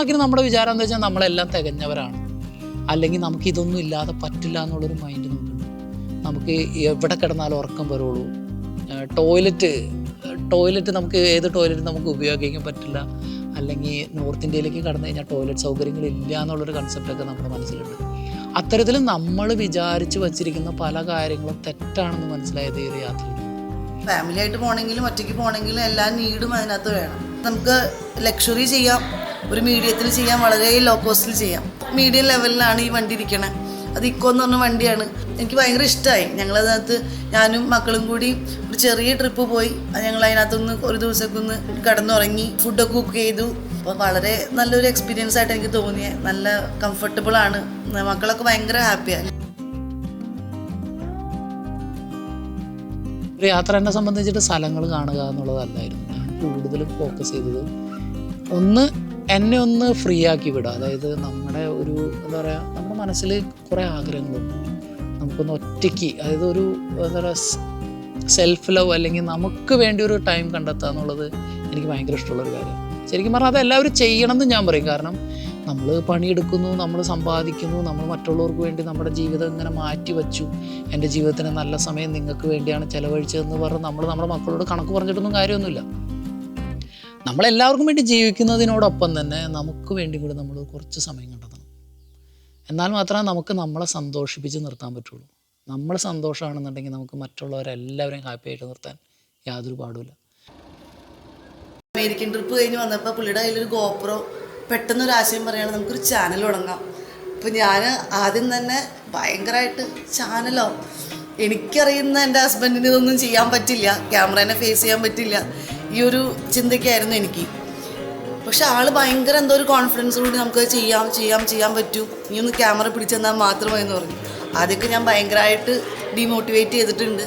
കണക്കിന് നമ്മുടെ വിചാരം എന്താ വെച്ചാൽ നമ്മളെല്ലാം തികഞ്ഞവരാണ്, അല്ലെങ്കിൽ നമുക്ക് ഇതൊന്നും ഇല്ലാതെ പറ്റില്ല എന്നുള്ളൊരു മൈൻഡ് നമുക്കുണ്ട്. നമുക്ക് എവിടെ കിടന്നാലും ഉറക്കം വരുള്ളൂ. ടോയ്ലറ്റ് നമുക്ക് ഏത് ടോയ്ലറ്റ് നമുക്ക് ഉപയോഗിക്കാൻ പറ്റില്ല, അല്ലെങ്കിൽ നോർത്ത് ഇന്ത്യയിലേക്ക് കടന്നു കഴിഞ്ഞാൽ ടോയ്ലറ്റ് സൗകര്യങ്ങളില്ല എന്നുള്ളൊരു കൺസെപ്റ്റൊക്കെ നമ്മുടെ മനസ്സിലുണ്ട്. അത്തരത്തിൽ നമ്മൾ വിചാരിച്ച് വച്ചിരിക്കുന്ന പല കാര്യങ്ങളും തെറ്റാണെന്ന് മനസ്സിലായത് ഈ ഒരു യാത്രയിൽ. ഫാമിലി ആയിട്ട് പോകണമെങ്കിലും ഒറ്റയ്ക്ക് പോകണമെങ്കിലും എല്ലാ നീഡും അതിനകത്ത് വേണം. നമുക്ക് ലക്ഷറി ചെയ്യാം, ഒരു മീഡിയത്തിൽ ചെയ്യാം, വളരെ ലോ കോസ്റ്റിൽ ചെയ്യാം. മീഡിയം ലെവലിലാണ് ഈ വണ്ടി ഇരിക്കണത്. അത് ഇക്കോ എന്ന് പറഞ്ഞ വണ്ടിയാണ്. എനിക്ക് ഭയങ്കര ഇഷ്ടമായി. ഞങ്ങളതിനകത്ത് ഞാനും മക്കളും കൂടി ഒരു ചെറിയ ട്രിപ്പ് പോയി. ഞങ്ങൾ അതിനകത്തൊന്ന് ഒരു ദിവസമൊക്കെ ഒന്ന് കിടന്നുറങ്ങി, ഫുഡൊക്കെ കുക്ക് ചെയ്തു. അപ്പോൾ വളരെ നല്ലൊരു എക്സ്പീരിയൻസ് ആയിട്ട് എനിക്ക് തോന്നിയത്. നല്ല കംഫർട്ടബിളാണ്. മക്കളൊക്കെ ഭയങ്കര ഹാപ്പിയാണ്. ഒരു യാത്ര എന്നെ സംബന്ധിച്ചിട്ട് സ്ഥലങ്ങൾ കാണുക എന്നുള്ളതല്ലായിരുന്നു ഞാൻ കൂടുതലും ഫോക്കസ് ചെയ്തത്. ഒന്ന് എന്നെ ഒന്ന് ഫ്രീ ആക്കി വിടുക. അതായത് നമ്മുടെ ഒരു എന്താ പറയുക, നമ്മുടെ മനസ്സിൽ കുറേ ആഗ്രഹങ്ങളുണ്ട്. നമുക്കൊന്ന് ഒറ്റയ്ക്ക്, അതായത് ഒരു എന്താ പറയുക സെൽഫ് ലവ്, അല്ലെങ്കിൽ നമുക്ക് വേണ്ടി ഒരു ടൈം കണ്ടെത്തുക എന്നുള്ളത് എനിക്ക് ഭയങ്കര ഇഷ്ടമുള്ളൊരു കാര്യമാണ്. ശരിക്കും പറഞ്ഞാൽ അതെല്ലാവരും ചെയ്യണമെന്ന് ഞാൻ പറയും. കാരണം നമ്മൾ പണിയെടുക്കുന്നു, നമ്മൾ സമ്പാദിക്കുന്നു, നമ്മൾ മറ്റുള്ളവർക്ക് വേണ്ടി നമ്മുടെ ജീവിതം ഇങ്ങനെ മാറ്റി വച്ചു. എൻ്റെ ജീവിതത്തിന് നല്ല സമയം നിങ്ങൾക്ക് വേണ്ടിയാണ് ചിലവഴിച്ചതെന്ന് പറഞ്ഞ് നമ്മൾ നമ്മുടെ മക്കളോട് കണക്ക് പറഞ്ഞിട്ടൊന്നും കാര്യമൊന്നുമില്ല. നമ്മളെല്ലാവർക്കും വേണ്ടി ജീവിക്കുന്നതിനോടൊപ്പം തന്നെ നമുക്ക് വേണ്ടി കൂടി നമ്മൾ കുറച്ച് സമയം കണ്ടെത്തണം. എന്നാൽ മാത്രമേ നമുക്ക് നമ്മളെ സന്തോഷിപ്പിച്ച് നിർത്താൻ പറ്റുള്ളൂ. നമ്മൾ സന്തോഷമാണെന്നുണ്ടെങ്കിൽ നമുക്ക് മറ്റുള്ളവരെല്ലാവരെയും ഹാപ്പി ആയിട്ട് നിർത്താൻ യാതൊരു പാടുമില്ല. അമേരിക്കൻ ട്രിപ്പ് കഴിഞ്ഞ് വന്നപ്പോൾ പുള്ളിയുടെ കയ്യിലൊരു ഗോപ്രോ, പെട്ടെന്നൊരു ആശയം പറയുകയാണ് നമുക്കൊരു ചാനൽ തുടങ്ങാം. അപ്പോൾ ഞാൻ ആദ്യം തന്നെ ഭയങ്കരമായിട്ട് ചാനലോ, എനിക്കറിയുന്ന എൻ്റെ ഹസ്ബൻഡിന് ഇതൊന്നും ചെയ്യാൻ പറ്റില്ല, ക്യാമറേനെ ഫേസ് ചെയ്യാൻ പറ്റില്ല, ഈ ഒരു ചിന്തയ്ക്കായിരുന്നു എനിക്ക്. പക്ഷെ ആൾ ഭയങ്കര എന്തോ ഒരു കോൺഫിഡൻസോടുകൂടി നമുക്ക് ചെയ്യാൻ പറ്റൂ, നീ ഒന്ന് ക്യാമറ പിടിച്ചെന്നാൽ മാത്രമേ എന്ന് പറഞ്ഞു. ആദ്യമൊക്കെ ഞാൻ ഭയങ്കരമായിട്ട് ഡീമോട്ടിവേറ്റ് ചെയ്തിട്ടുണ്ട്.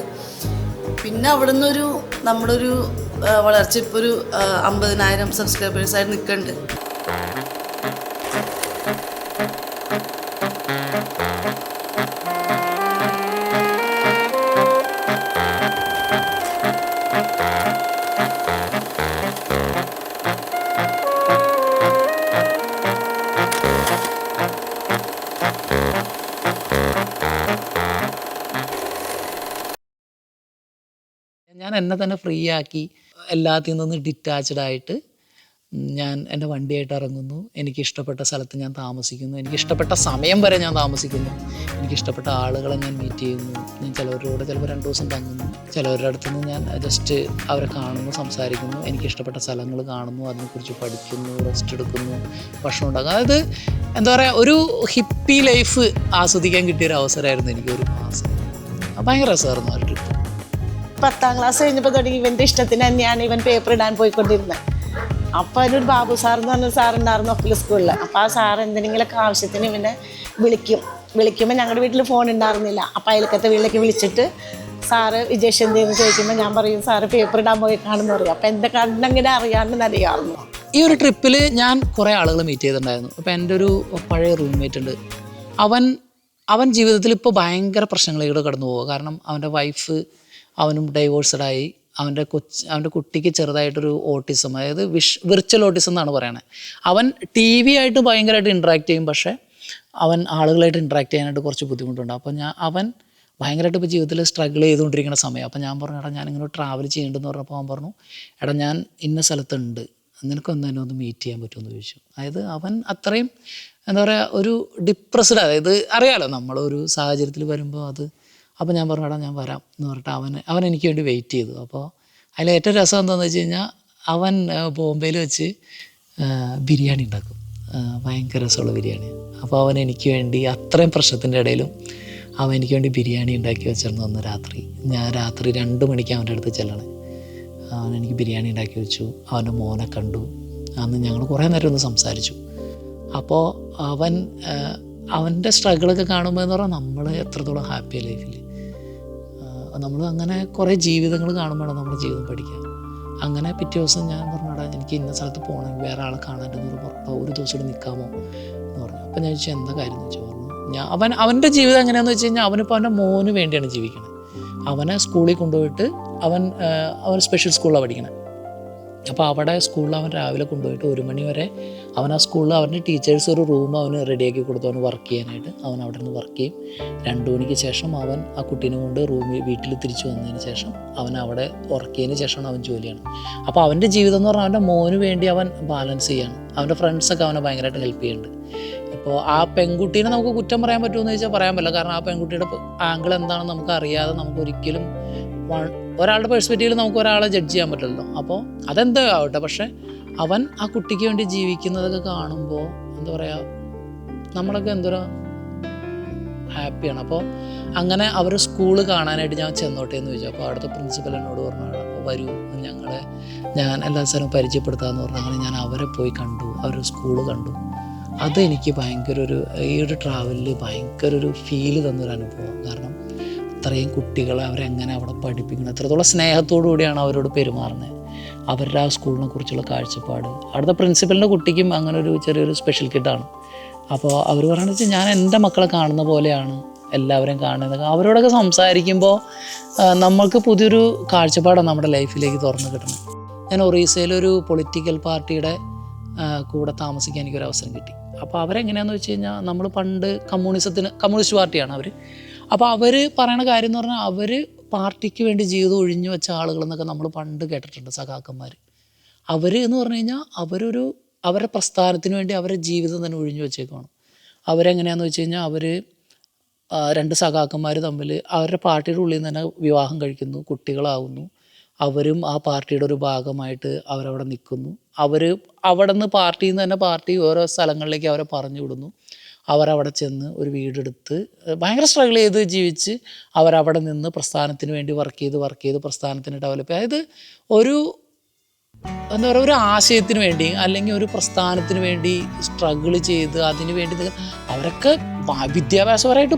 പിന്നെ അവിടെ നിന്നൊരു നമ്മുടെ ഒരു വളർച്ച ഇപ്പോൾ ഒരു 50,000 സബ്സ്ക്രൈബേഴ്സായിട്ട് നിൽക്കുന്നുണ്ട്. ഞാൻ എന്നെ തന്നെ ഫ്രീ ആക്കി എല്ലാത്തിൽ നിന്നും ഡിറ്റാച്ച്ഡായിട്ട് ഞാൻ എൻ്റെ വണ്ടിയായിട്ട് ഇറങ്ങുന്നു. എനിക്കിഷ്ടപ്പെട്ട സ്ഥലത്ത് ഞാൻ താമസിക്കുന്നു, എനിക്കിഷ്ടപ്പെട്ട സമയം വരെ ഞാൻ താമസിക്കുന്നു, എനിക്കിഷ്ടപ്പെട്ട ആളുകളെ ഞാൻ മീറ്റ് ചെയ്യുന്നു. ഞാൻ ചിലവരോട് ചിലപ്പോൾ 2 ദിവസം തങ്ങുന്നു, ചിലവരുടെ അടുത്ത് നിന്ന് ഞാൻ ജസ്റ്റ് അവരെ കാണുന്നു, സംസാരിക്കുന്നു, എനിക്കിഷ്ടപ്പെട്ട സ്ഥലങ്ങൾ കാണുന്നു, അതിനെക്കുറിച്ച് പഠിക്കുന്നു, റെസ്റ്റ് എടുക്കുന്നു, ഭക്ഷണം ഉണ്ടാകും. അതായത് എന്താ പറയുക, ഒരു ഹിപ്പി ലൈഫ് ആസ്വദിക്കാൻ കിട്ടിയൊരു അവസരമായിരുന്നു എനിക്കൊരു മാസം. ഭയങ്കര രസമായിരുന്നു ആ ട്രിപ്പ്. 10ാം ക്ലാസ് കഴിഞ്ഞപ്പോൾ തുടങ്ങി ഇവൻ്റെ ഇഷ്ടത്തിന് തന്നെയാണ് ഇവൻ പേപ്പർ ഇടാൻ പോയിക്കൊണ്ടിരുന്നത്. അപ്പോൾ അതിനൊരു ബാബു സാർ എന്ന് പറഞ്ഞൊരു സാറുണ്ടായിരുന്നു ഒക്കിൽ സ്കൂളിൽ. അപ്പോൾ ആ സാർ എന്തെങ്കിലുമൊക്കെ ആവശ്യത്തിന് ഇവനെ വിളിക്കുമ്പോൾ ഞങ്ങളുടെ വീട്ടിൽ ഫോൺ ഉണ്ടായിരുന്നില്ല. അപ്പോൾ അയൽക്കത്തെ വീട്ടിലേക്ക് വിളിച്ചിട്ട് സാറ് വിജേഷ് എന്തെന്ന് ചോദിക്കുമ്പോൾ ഞാൻ പറയും സാറ് പേപ്പർ ഇടാൻ പോയി കാണുമെന്ന് പറയും. അപ്പോൾ എൻ്റെ കണ്ണെങ്ങനെ അറിയാമെന്ന് അറിയാമായിരുന്നു. ഈ ഒരു ട്രിപ്പിൽ ഞാൻ കുറേ ആളുകൾ മീറ്റ് ചെയ്തിട്ടുണ്ടായിരുന്നു. അപ്പോൾ എൻ്റെ ഒരു പഴയ റൂംമേറ്റ് ഉണ്ട്. അവൻ ജീവിതത്തിൽ ഇപ്പോൾ ഭയങ്കര പ്രശ്നങ്ങളിലൂടെ കടന്നു പോവുക. കാരണം അവൻ്റെ വൈഫ്, അവനും ഡൈവോഴ്സഡായി. അവൻ്റെ കുട്ടിക്ക് ചെറുതായിട്ടൊരു ഓട്ടിസം, അതായത് വിർച്വൽ ഓട്ടിസം എന്നാണ് പറയണത്. അവൻ TV ആയിട്ട് ഭയങ്കരമായിട്ട് ഇൻട്രാക്ട് ചെയ്യും, പക്ഷേ അവൻ ആളുകളായിട്ട് ഇൻട്രാക്ട് ചെയ്യാനായിട്ട് കുറച്ച് ബുദ്ധിമുട്ടുണ്ട്. അപ്പോൾ അവൻ ഭയങ്കരമായിട്ട് ഇപ്പോൾ ജീവിതത്തിൽ സ്ട്രഗിൾ ചെയ്തുകൊണ്ടിരിക്കുന്ന സമയം. അപ്പോൾ ഞാൻ പറഞ്ഞു, എടാ ഞാനിങ്ങനെ ട്രാവൽ ചെയ്യേണ്ടെന്ന് പറഞ്ഞപ്പോൾ അവൻ പറഞ്ഞു, എടാ ഞാൻ ഇന്ന സ്ഥലത്തുണ്ട്, നിനക്കൊന്ന് എന്നെ ഒന്ന് മീറ്റ് ചെയ്യാൻ പറ്റുമെന്ന് ചോദിച്ചു. അതായത് അവൻ അത്രയും എന്താ പറയുക, ഒരു ഡിപ്രസ്ഡ്, അതായത് അറിയാലോ നമ്മളൊരു സാഹചര്യത്തിൽ വരുമ്പോൾ അത്. അപ്പോൾ ഞാൻ പറഞ്ഞു, എടാ ഞാൻ വരാം എന്ന് പറഞ്ഞിട്ട് അവൻ എനിക്ക് വേണ്ടി വെയിറ്റ് ചെയ്തു. അപ്പോൾ അതിൽ ഏറ്റവും രസം എന്താണെന്ന് വെച്ച് കഴിഞ്ഞാൽ അവൻ ബോംബെയിൽ വെച്ച് ബിരിയാണി ഉണ്ടാക്കും, ഭയങ്കര രസമുള്ള ബിരിയാണി. അപ്പോൾ അവൻ എനിക്ക് വേണ്ടി അത്രയും പ്രശ്നത്തിൻ്റെ ഇടയിലും അവൻ എനിക്ക് വേണ്ടി ബിരിയാണി ഉണ്ടാക്കി വെച്ചിരുന്നു. അന്ന് രാത്രി ഞാൻ 2 മണിക്ക് അവൻ്റെ അടുത്ത് ചെല്ലണേ. അവൻ എനിക്ക് ബിരിയാണി ഉണ്ടാക്കി വെച്ചു. അവൻ്റെ മോനെ കണ്ടു. അന്ന് ഞങ്ങൾ കുറേ നേരം ഒന്ന് സംസാരിച്ചു. അപ്പോൾ അവൻ്റെ സ്ട്രഗിളൊക്കെ കാണുമ്പോൾ എന്ന് പറഞ്ഞാൽ നമ്മൾ എത്രത്തോളം ഹാപ്പി ലൈഫിൽ നമ്മൾ അങ്ങനെ കുറേ ജീവിതങ്ങൾ കാണുമ്പോഴാണ് നമ്മുടെ ജീവിതം പഠിക്കുക. അങ്ങനെ പിറ്റേ ദിവസം ഞാൻ പറഞ്ഞാടാ എനിക്ക് ഇന്ന സ്ഥലത്ത് പോകണമെങ്കിൽ വേറെ ആളെ കാണാനെന്ന് പറഞ്ഞപ്പോൾ ഒരു ദിവസം ഇവിടെ നിൽക്കാമോ എന്ന് പറഞ്ഞു. അപ്പോൾ ഞാൻ ചോദിച്ചു എന്താ കാര്യം എന്ന് വെച്ചാൽ പറഞ്ഞു, അവൻ്റെ ജീവിതം എങ്ങനെയാണെന്ന് വെച്ച് കഴിഞ്ഞാൽ അവനിപ്പോൾ അവൻ്റെ മോന് വേണ്ടിയാണ് ജീവിക്കുന്നത്. അവനെ സ്കൂളിൽ കൊണ്ടുപോയിട്ട് അവൻ സ്പെഷ്യൽ സ്കൂളിലാണ് പഠിക്കണത്. അപ്പോൾ അവിടെ സ്കൂളിൽ അവൻ രാവിലെ കൊണ്ടുപോയിട്ട് 1 മണി വരെ അവൻ ആ സ്കൂളിൽ അവൻ്റെ ടീച്ചേഴ്സ് ഒരു റൂം അവന് റെഡിയാക്കി കൊടുത്തു അവന് വർക്ക് ചെയ്യാനായിട്ട്. അവൻ അവിടെ നിന്ന് വർക്ക് ചെയ്യും. 2 മണിക്ക് ശേഷം അവൻ ആ കുട്ടീനെ കൊണ്ട് വീട്ടിൽ തിരിച്ചു വന്നതിന് ശേഷം അവൻ അവിടെ ഉറക്കിയതിന് ശേഷമാണ് അവൻ ജോലിയാണ്. അപ്പോൾ അവൻ്റെ ജീവിതം എന്ന് പറഞ്ഞാൽ അവൻ്റെ മോന് വേണ്ടി അവൻ ബാലൻസ് ചെയ്യാണ്. അവൻ്റെ ഫ്രണ്ട്സൊക്കെ അവനെ ഭയങ്കരമായിട്ട് ഹെൽപ്പ് ചെയ്യുന്നുണ്ട്. ഇപ്പോൾ ആ പെൺകുട്ടീനെ നമുക്ക് കുറ്റം പറയാൻ പറ്റുമെന്ന് ചോദിച്ചാൽ പറയാൻ പറ്റില്ല. കാരണം ആ പെൺകുട്ടിയുടെ ആംഗിൾ എന്താണെന്ന് നമുക്ക് അറിയാതെ നമുക്ക് ഒരിക്കലും ഒരാളുടെ പെർസ്പെക്റ്റീവിൽ നമുക്ക് ഒരാളെ ജഡ്ജ് ചെയ്യാൻ പറ്റില്ലല്ലോ. അപ്പോൾ അതെന്തോ ആവട്ടെ, പക്ഷേ അവൻ ആ കുട്ടിക്ക് വേണ്ടി ജീവിക്കുന്നതൊക്കെ കാണുമ്പോൾ എന്താ പറയുക, നമ്മളൊക്കെ എന്തോരം ഹാപ്പിയാണ്. അപ്പോൾ അങ്ങനെ അവർ സ്കൂള് കാണാനായിട്ട് ഞാൻ ചെന്നോട്ടെ എന്ന് ചോദിച്ചു. അപ്പോൾ അവിടുത്തെ പ്രിൻസിപ്പൽ എന്നോട് പറഞ്ഞു, അപ്പോൾ വരൂ ഞാൻ എല്ലാ സ്ഥലവും പരിചയപ്പെടുത്താമെന്ന് പറഞ്ഞു. അങ്ങനെ ഞാൻ അവരെ പോയി കണ്ടു, അവർ സ്കൂള് കണ്ടു. അതെനിക്ക് ഭയങ്കര ഈ ഒരു ട്രാവലിൽ ഭയങ്കര ഒരു ഫീല് തന്നൊരു അനുഭവം. കാരണം അത്രയും കുട്ടികളെ അവരെങ്ങനെ അവിടെ പഠിപ്പിക്കണം, എത്രത്തോളം സ്നേഹത്തോടു കൂടിയാണ് അവരോട് പെരുമാറുന്നത്, അവരുടെ ആ സ്കൂളിനെ കുറിച്ചുള്ള കാഴ്ചപ്പാട്. അവിടുത്തെ പ്രിൻസിപ്പലിൻ്റെ കുട്ടിക്കും അങ്ങനെ ഒരു ചെറിയൊരു സ്പെഷ്യൽ കിഡാണ്. അപ്പോൾ അവർ പറയുന്നത് വെച്ചാൽ ഞാൻ എൻ്റെ മക്കളെ കാണുന്ന പോലെയാണ് എല്ലാവരും കാണുന്നത്. അവരോടൊക്കെ സംസാരിക്കുമ്പോൾ നമ്മൾക്ക് പുതിയൊരു കാഴ്ചപ്പാടാണ് നമ്മുടെ ലൈഫിലേക്ക് തുറന്നു കിട്ടുന്നത്. ഞാൻ ഒറീസയിലൊരു പൊളിറ്റിക്കൽ പാർട്ടിയുടെ കൂടെ താമസിക്കാൻ എനിക്കൊരു അവസരം കിട്ടി. അപ്പോൾ അവരെങ്ങനെയാണെന്ന് വെച്ച് കഴിഞ്ഞാൽ, നമ്മൾ പണ്ട് കമ്മ്യൂണിസ്റ്റ് പാർട്ടിയാണ് അവർ. അപ്പോൾ അവർ പറയണ കാര്യം എന്ന് പറഞ്ഞാൽ, അവർ പാർട്ടിക്ക് വേണ്ടി ജീവിതം ഒഴിഞ്ഞു വെച്ച ആളുകളെന്നൊക്കെ നമ്മൾ പണ്ട് കേട്ടിട്ടുണ്ട്, സഖാക്കന്മാർ. അവർ എന്ന് പറഞ്ഞു കഴിഞ്ഞാൽ അവരുടെ പ്രസ്ഥാനത്തിന് വേണ്ടി അവരുടെ ജീവിതം തന്നെ ഒഴിഞ്ഞു വെച്ചേക്കുവാണ്. അവരെങ്ങനെയാണെന്ന് വെച്ച് കഴിഞ്ഞാൽ, അവർ 2 സഖാക്കന്മാർ തമ്മിൽ അവരുടെ പാർട്ടിയുടെ ഉള്ളിൽ നിന്ന് തന്നെ വിവാഹം കഴിക്കുന്നു, കുട്ടികളാവുന്നു. അവരും ആ പാർട്ടിയുടെ ഒരു ഭാഗമായിട്ട് അവരവിടെ നിൽക്കുന്നു. അവിടെ നിന്ന് പാർട്ടിയിൽ നിന്ന് തന്നെ പാർട്ടി ഓരോ സ്ഥലങ്ങളിലേക്ക് അവരെ പറഞ്ഞു വിടുന്നു. അവരവിടെ ചെന്ന് ഒരു വീടെടുത്ത് ഭയങ്കര സ്ട്രഗിൾ ചെയ്ത് ജീവിച്ച് അവരവിടെ നിന്ന് പ്രസ്ഥാനത്തിന് വേണ്ടി വർക്ക് ചെയ്ത് പ്രസ്ഥാനത്തിന് ഡെവലപ്പ് ചെയ്ത്, അതായത് എന്താ പറയുക, ഒരു ആശയത്തിന് വേണ്ടി അല്ലെങ്കിൽ ഒരു പ്രസ്ഥാനത്തിന് വേണ്ടി സ്ട്രഗിൾ ചെയ്ത് അതിന് വേണ്ടി അവരൊക്കെ വിദ്യാഭ്യാസപരമായിട്ട്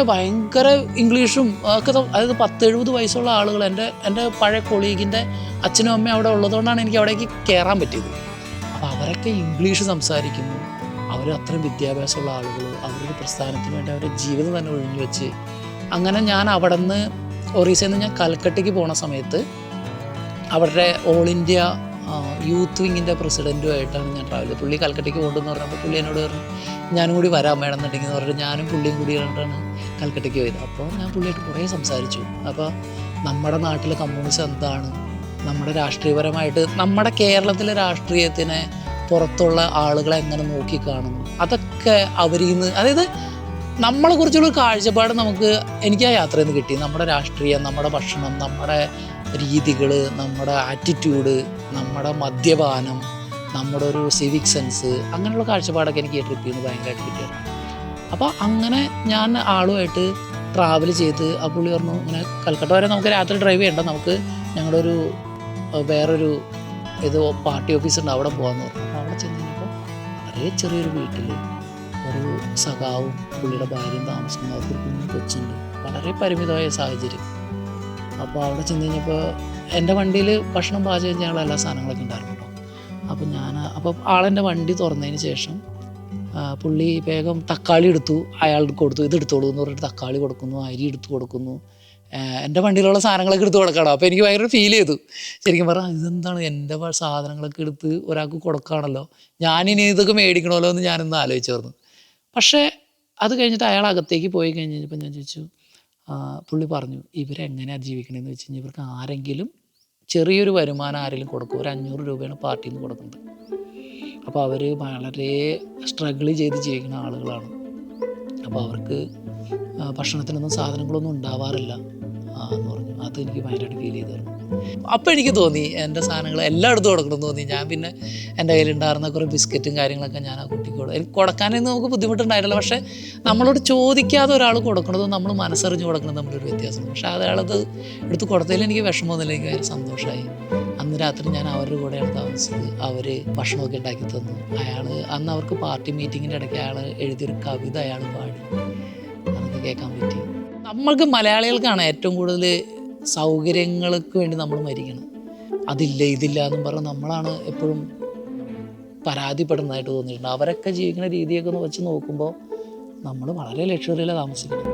ഭയങ്കര ഇംഗ്ലീഷും ഒക്കെ. അതായത് 10-70 വയസ്സുള്ള ആളുകൾ, എൻ്റെ പഴയ കൊളീഗിൻ്റെ അച്ഛനും അമ്മയും അവിടെ ഉള്ളതുകൊണ്ടാണ് എനിക്ക് അവിടേക്ക് കയറാൻ പറ്റിയത്. അപ്പോൾ അവരൊക്കെ ഇംഗ്ലീഷ് സംസാരിക്കുന്നു, അവർ അത്രയും വിദ്യാഭ്യാസമുള്ള ആളുകൾ, അവരുടെ പ്രസ്ഥാനത്തിന് വേണ്ടി അവരുടെ ജീവിതം തന്നെ ഒഴിഞ്ഞു വെച്ച്. അങ്ങനെ ഞാൻ അവിടെ നിന്ന് ഒറീസയിൽ നിന്ന് ഞാൻ കൽക്കട്ടയ്ക്ക് പോണ സമയത്ത് അവരുടെ ഓൾ ഇന്ത്യ യൂത്ത് വിങ്ങിൻ്റെ പ്രസിഡൻറ്റുമായിട്ടാണ് ഞാൻ ട്രാവൽ ചെയ്തത്. പുള്ളി കൽക്കട്ടയ്ക്ക് കൊണ്ടുവന്ന് പറഞ്ഞപ്പോൾ പുള്ളി എന്നോട് പറഞ്ഞു, ഞാനും കൂടി വരാൻ വേണമെന്നുണ്ടെങ്കിൽ എന്ന് പറഞ്ഞിട്ട് ഞാനും പുള്ളിയും കൂടി കണ്ടാണ് കൽക്കട്ടയ്ക്ക് പോയത്. അപ്പോൾ ഞാൻ പുള്ളിയായിട്ട് കുറേ സംസാരിച്ചു. അപ്പോൾ നമ്മുടെ നാട്ടിലെ കമ്മ്യൂണിസം എന്താണ്, നമ്മുടെ രാഷ്ട്രീയപരമായിട്ട് നമ്മുടെ കേരളത്തിലെ രാഷ്ട്രീയത്തിനെ പുറത്തുള്ള ആളുകളെ എങ്ങനെ നോക്കിക്കാണുന്നു, അതൊക്കെ അവരിൽ നിന്ന്, അതായത് നമ്മളെക്കുറിച്ചുള്ള കാഴ്ചപ്പാട് എനിക്ക് ആ യാത്രയിൽ നിന്ന് കിട്ടി. നമ്മുടെ രാഷ്ട്രീയം, നമ്മുടെ ഭക്ഷണം, നമ്മുടെ രീതികൾ, നമ്മുടെ ആറ്റിറ്റ്യൂഡ്, നമ്മുടെ മദ്യപാനം, നമ്മുടെ ഒരു സിവിക് സെൻസ്, അങ്ങനെയുള്ള കാഴ്ചപ്പാടൊക്കെ എനിക്ക് ഈ ട്രിപ്പിൽ നിന്ന് ഭയങ്കരമായിട്ട് കിട്ടിയിരുന്നു. അപ്പോൾ അങ്ങനെ ഞാൻ ആളുമായിട്ട് ട്രാവൽ ചെയ്ത് ആ പുള്ളി പറഞ്ഞു, ഇങ്ങനെ കൽക്കട്ട വരെ നമുക്ക് രാത്രി ഡ്രൈവ് ചെയ്യണ്ട, നമുക്ക് ഞങ്ങളുടെ വേറൊരു പാർട്ടി ഓഫീസുണ്ട്, അവിടെ പോകാമെന്ന് പറഞ്ഞു. അപ്പോൾ അവിടെ ചെന്ന് കഴിഞ്ഞപ്പോൾ വളരെ ചെറിയൊരു വീട്ടിൽ ഒരു സഖാവും പുള്ളിയുടെ ഭാര്യയും താമസിക്കുന്നു. അവർക്കൊരു കുഞ്ഞു കൊച്ചുണ്ട്, വളരെ പരിമിതമായ സാഹചര്യം. അപ്പോൾ അവിടെ ചെന്ന് കഴിഞ്ഞപ്പോൾ എൻ്റെ വണ്ടിയിൽ ഭക്ഷണം പാചകം ചെയ്യാനുള്ള എല്ലാ സാധനങ്ങളൊക്കെ ഉണ്ടായിരുന്നു കേട്ടോ. അപ്പോൾ ആളെൻ്റെ വണ്ടി തുറന്നതിന് ശേഷം പുള്ളി വേഗം തക്കാളി എടുത്തു, അയാൾക്ക് കൊടുത്തു, ഇത് എടുത്തോളൂ എന്ന് പറഞ്ഞിട്ട് തക്കാളി കൊടുക്കുന്നു, അരി എടുത്ത് കൊടുക്കുന്നു, എൻ്റെ വണ്ടിയിലുള്ള സാധനങ്ങളൊക്കെ എടുത്ത് കൊടുക്കണം. അപ്പോൾ എനിക്ക് ഭയങ്കര ഫീൽ ചെയ്തു. ശരിക്കും പറഞ്ഞാൽ ഇതെന്താണ്, എൻ്റെ സാധനങ്ങളൊക്കെ എടുത്ത് ഒരാൾക്ക് കൊടുക്കുകയാണല്ലോ, ഞാനിനി ഇതൊക്കെ മേടിക്കണമല്ലോ എന്ന് ഞാനിന്ന് ആലോചിച്ചായിരുന്നു. പക്ഷേ അത് കഴിഞ്ഞിട്ട് അയാൾ അകത്തേക്ക് പോയി കഴിഞ്ഞപ്പോൾ ഞാൻ ചോദിച്ചു, പുള്ളി പറഞ്ഞു, ഇവരെങ്ങനെയാണ് ജീവിക്കണമെന്ന് വെച്ച് കഴിഞ്ഞാൽ ഇവർക്ക് ആരെങ്കിലും ചെറിയൊരു വരുമാനം ആരെങ്കിലും കൊടുക്കും, ഒരു 500 രൂപയാണ് പാർട്ടിയിൽ നിന്ന് കൊടുക്കുന്നത്. അപ്പോൾ അവർ വളരെ സ്ട്രഗിൾ ചെയ്ത് ജീവിക്കുന്ന ആളുകളാണ്. അപ്പോൾ അവർക്ക് ഭക്ഷണത്തിനൊന്നും സാധനങ്ങളൊന്നും ഉണ്ടാവാറില്ല എന്ന് പറഞ്ഞു. അതെനിക്ക് ഭയങ്കരമായിട്ട് ഫീൽ ചെയ്തായിരുന്നു. അപ്പോൾ എനിക്ക് തോന്നി എൻ്റെ സാധനങ്ങൾ എല്ലായിടത്തും കൊടുക്കണമെന്ന് തോന്നി. ഞാൻ പിന്നെ എൻ്റെ കയ്യിലുണ്ടായിരുന്ന കുറേ ബിസ്ക്കറ്റും കാര്യങ്ങളൊക്കെ ഞാൻ ആ കുട്ടിക്ക് എനിക്ക് കൊടുക്കാനൊന്നും നമുക്ക് ബുദ്ധിമുട്ടുണ്ടായിട്ടില്ല. പക്ഷേ നമ്മളോട് ചോദിക്കാതെ ഒരാൾ കൊടുക്കണതും നമ്മൾ മനസ്സറിഞ്ഞ് കൊടുക്കണതും തമ്മിലൊരു വ്യത്യാസമുണ്ട്. പക്ഷേ അയാളത് എടുത്ത് കൊടുത്തതിൽ എനിക്ക് വിഷമമൊന്നുമില്ല, എനിക്ക് ഭയങ്കര സന്തോഷമായി. അന്ന് രാത്രി ഞാൻ അവരുടെ കൂടെയാണ് താമസിച്ചത്. അവർ ഭക്ഷണമൊക്കെ ഉണ്ടാക്കി തന്നു. അന്ന് അവർക്ക് പാർട്ടി മീറ്റിങ്ങിൻ്റെ ഇടയ്ക്ക് അയാൾ എഴുതിയൊരു കവിത അയാൾ പാടി, അതൊക്കെ കേൾക്കാൻ പറ്റി. നമ്മൾക്ക് മലയാളികൾക്കാണ് ഏറ്റവും കൂടുതൽ സൗകര്യങ്ങൾക്ക് വേണ്ടി നമ്മൾ മരിക്കണം. അതില്ല ഇതില്ല എന്നും പറഞ്ഞ് നമ്മളാണ് എപ്പോഴും പരാതിപ്പെടുന്നതായിട്ട് തോന്നിയിട്ടുണ്ട്. അവരൊക്കെ ജീവിക്കുന്ന രീതിയൊക്കെ ഒന്ന് വെച്ച് നോക്കുമ്പോൾ നമ്മൾ വളരെ ലക്ഷറിയിലാണ് താമസിക്കുന്നത്.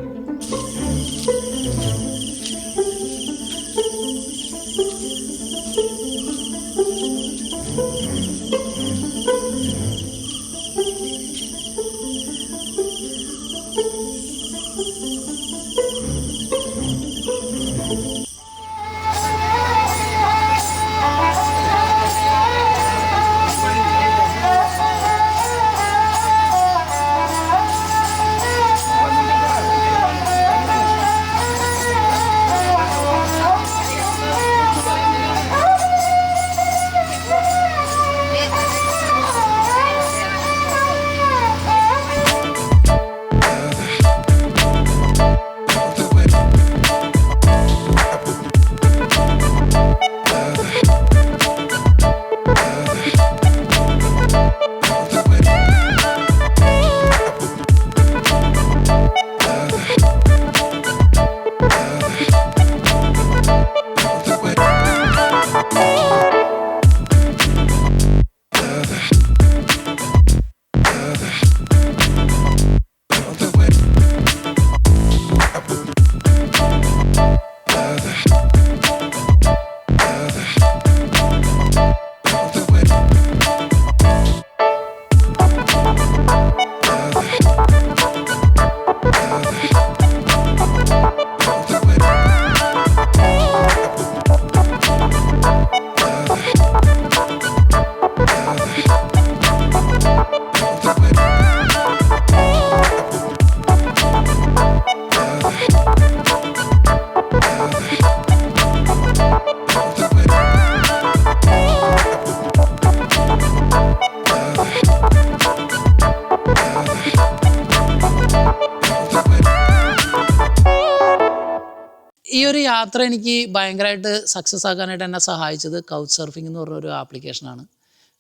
ഈ ഒരു യാത്ര എനിക്ക് ഭയങ്കരമായിട്ട് സക്സസ് ആക്കാനായിട്ട് എന്നെ സഹായിച്ചത് കൗച്ച് സർഫിംഗ് എന്ന് പറഞ്ഞൊരു ആപ്ലിക്കേഷനാണ്.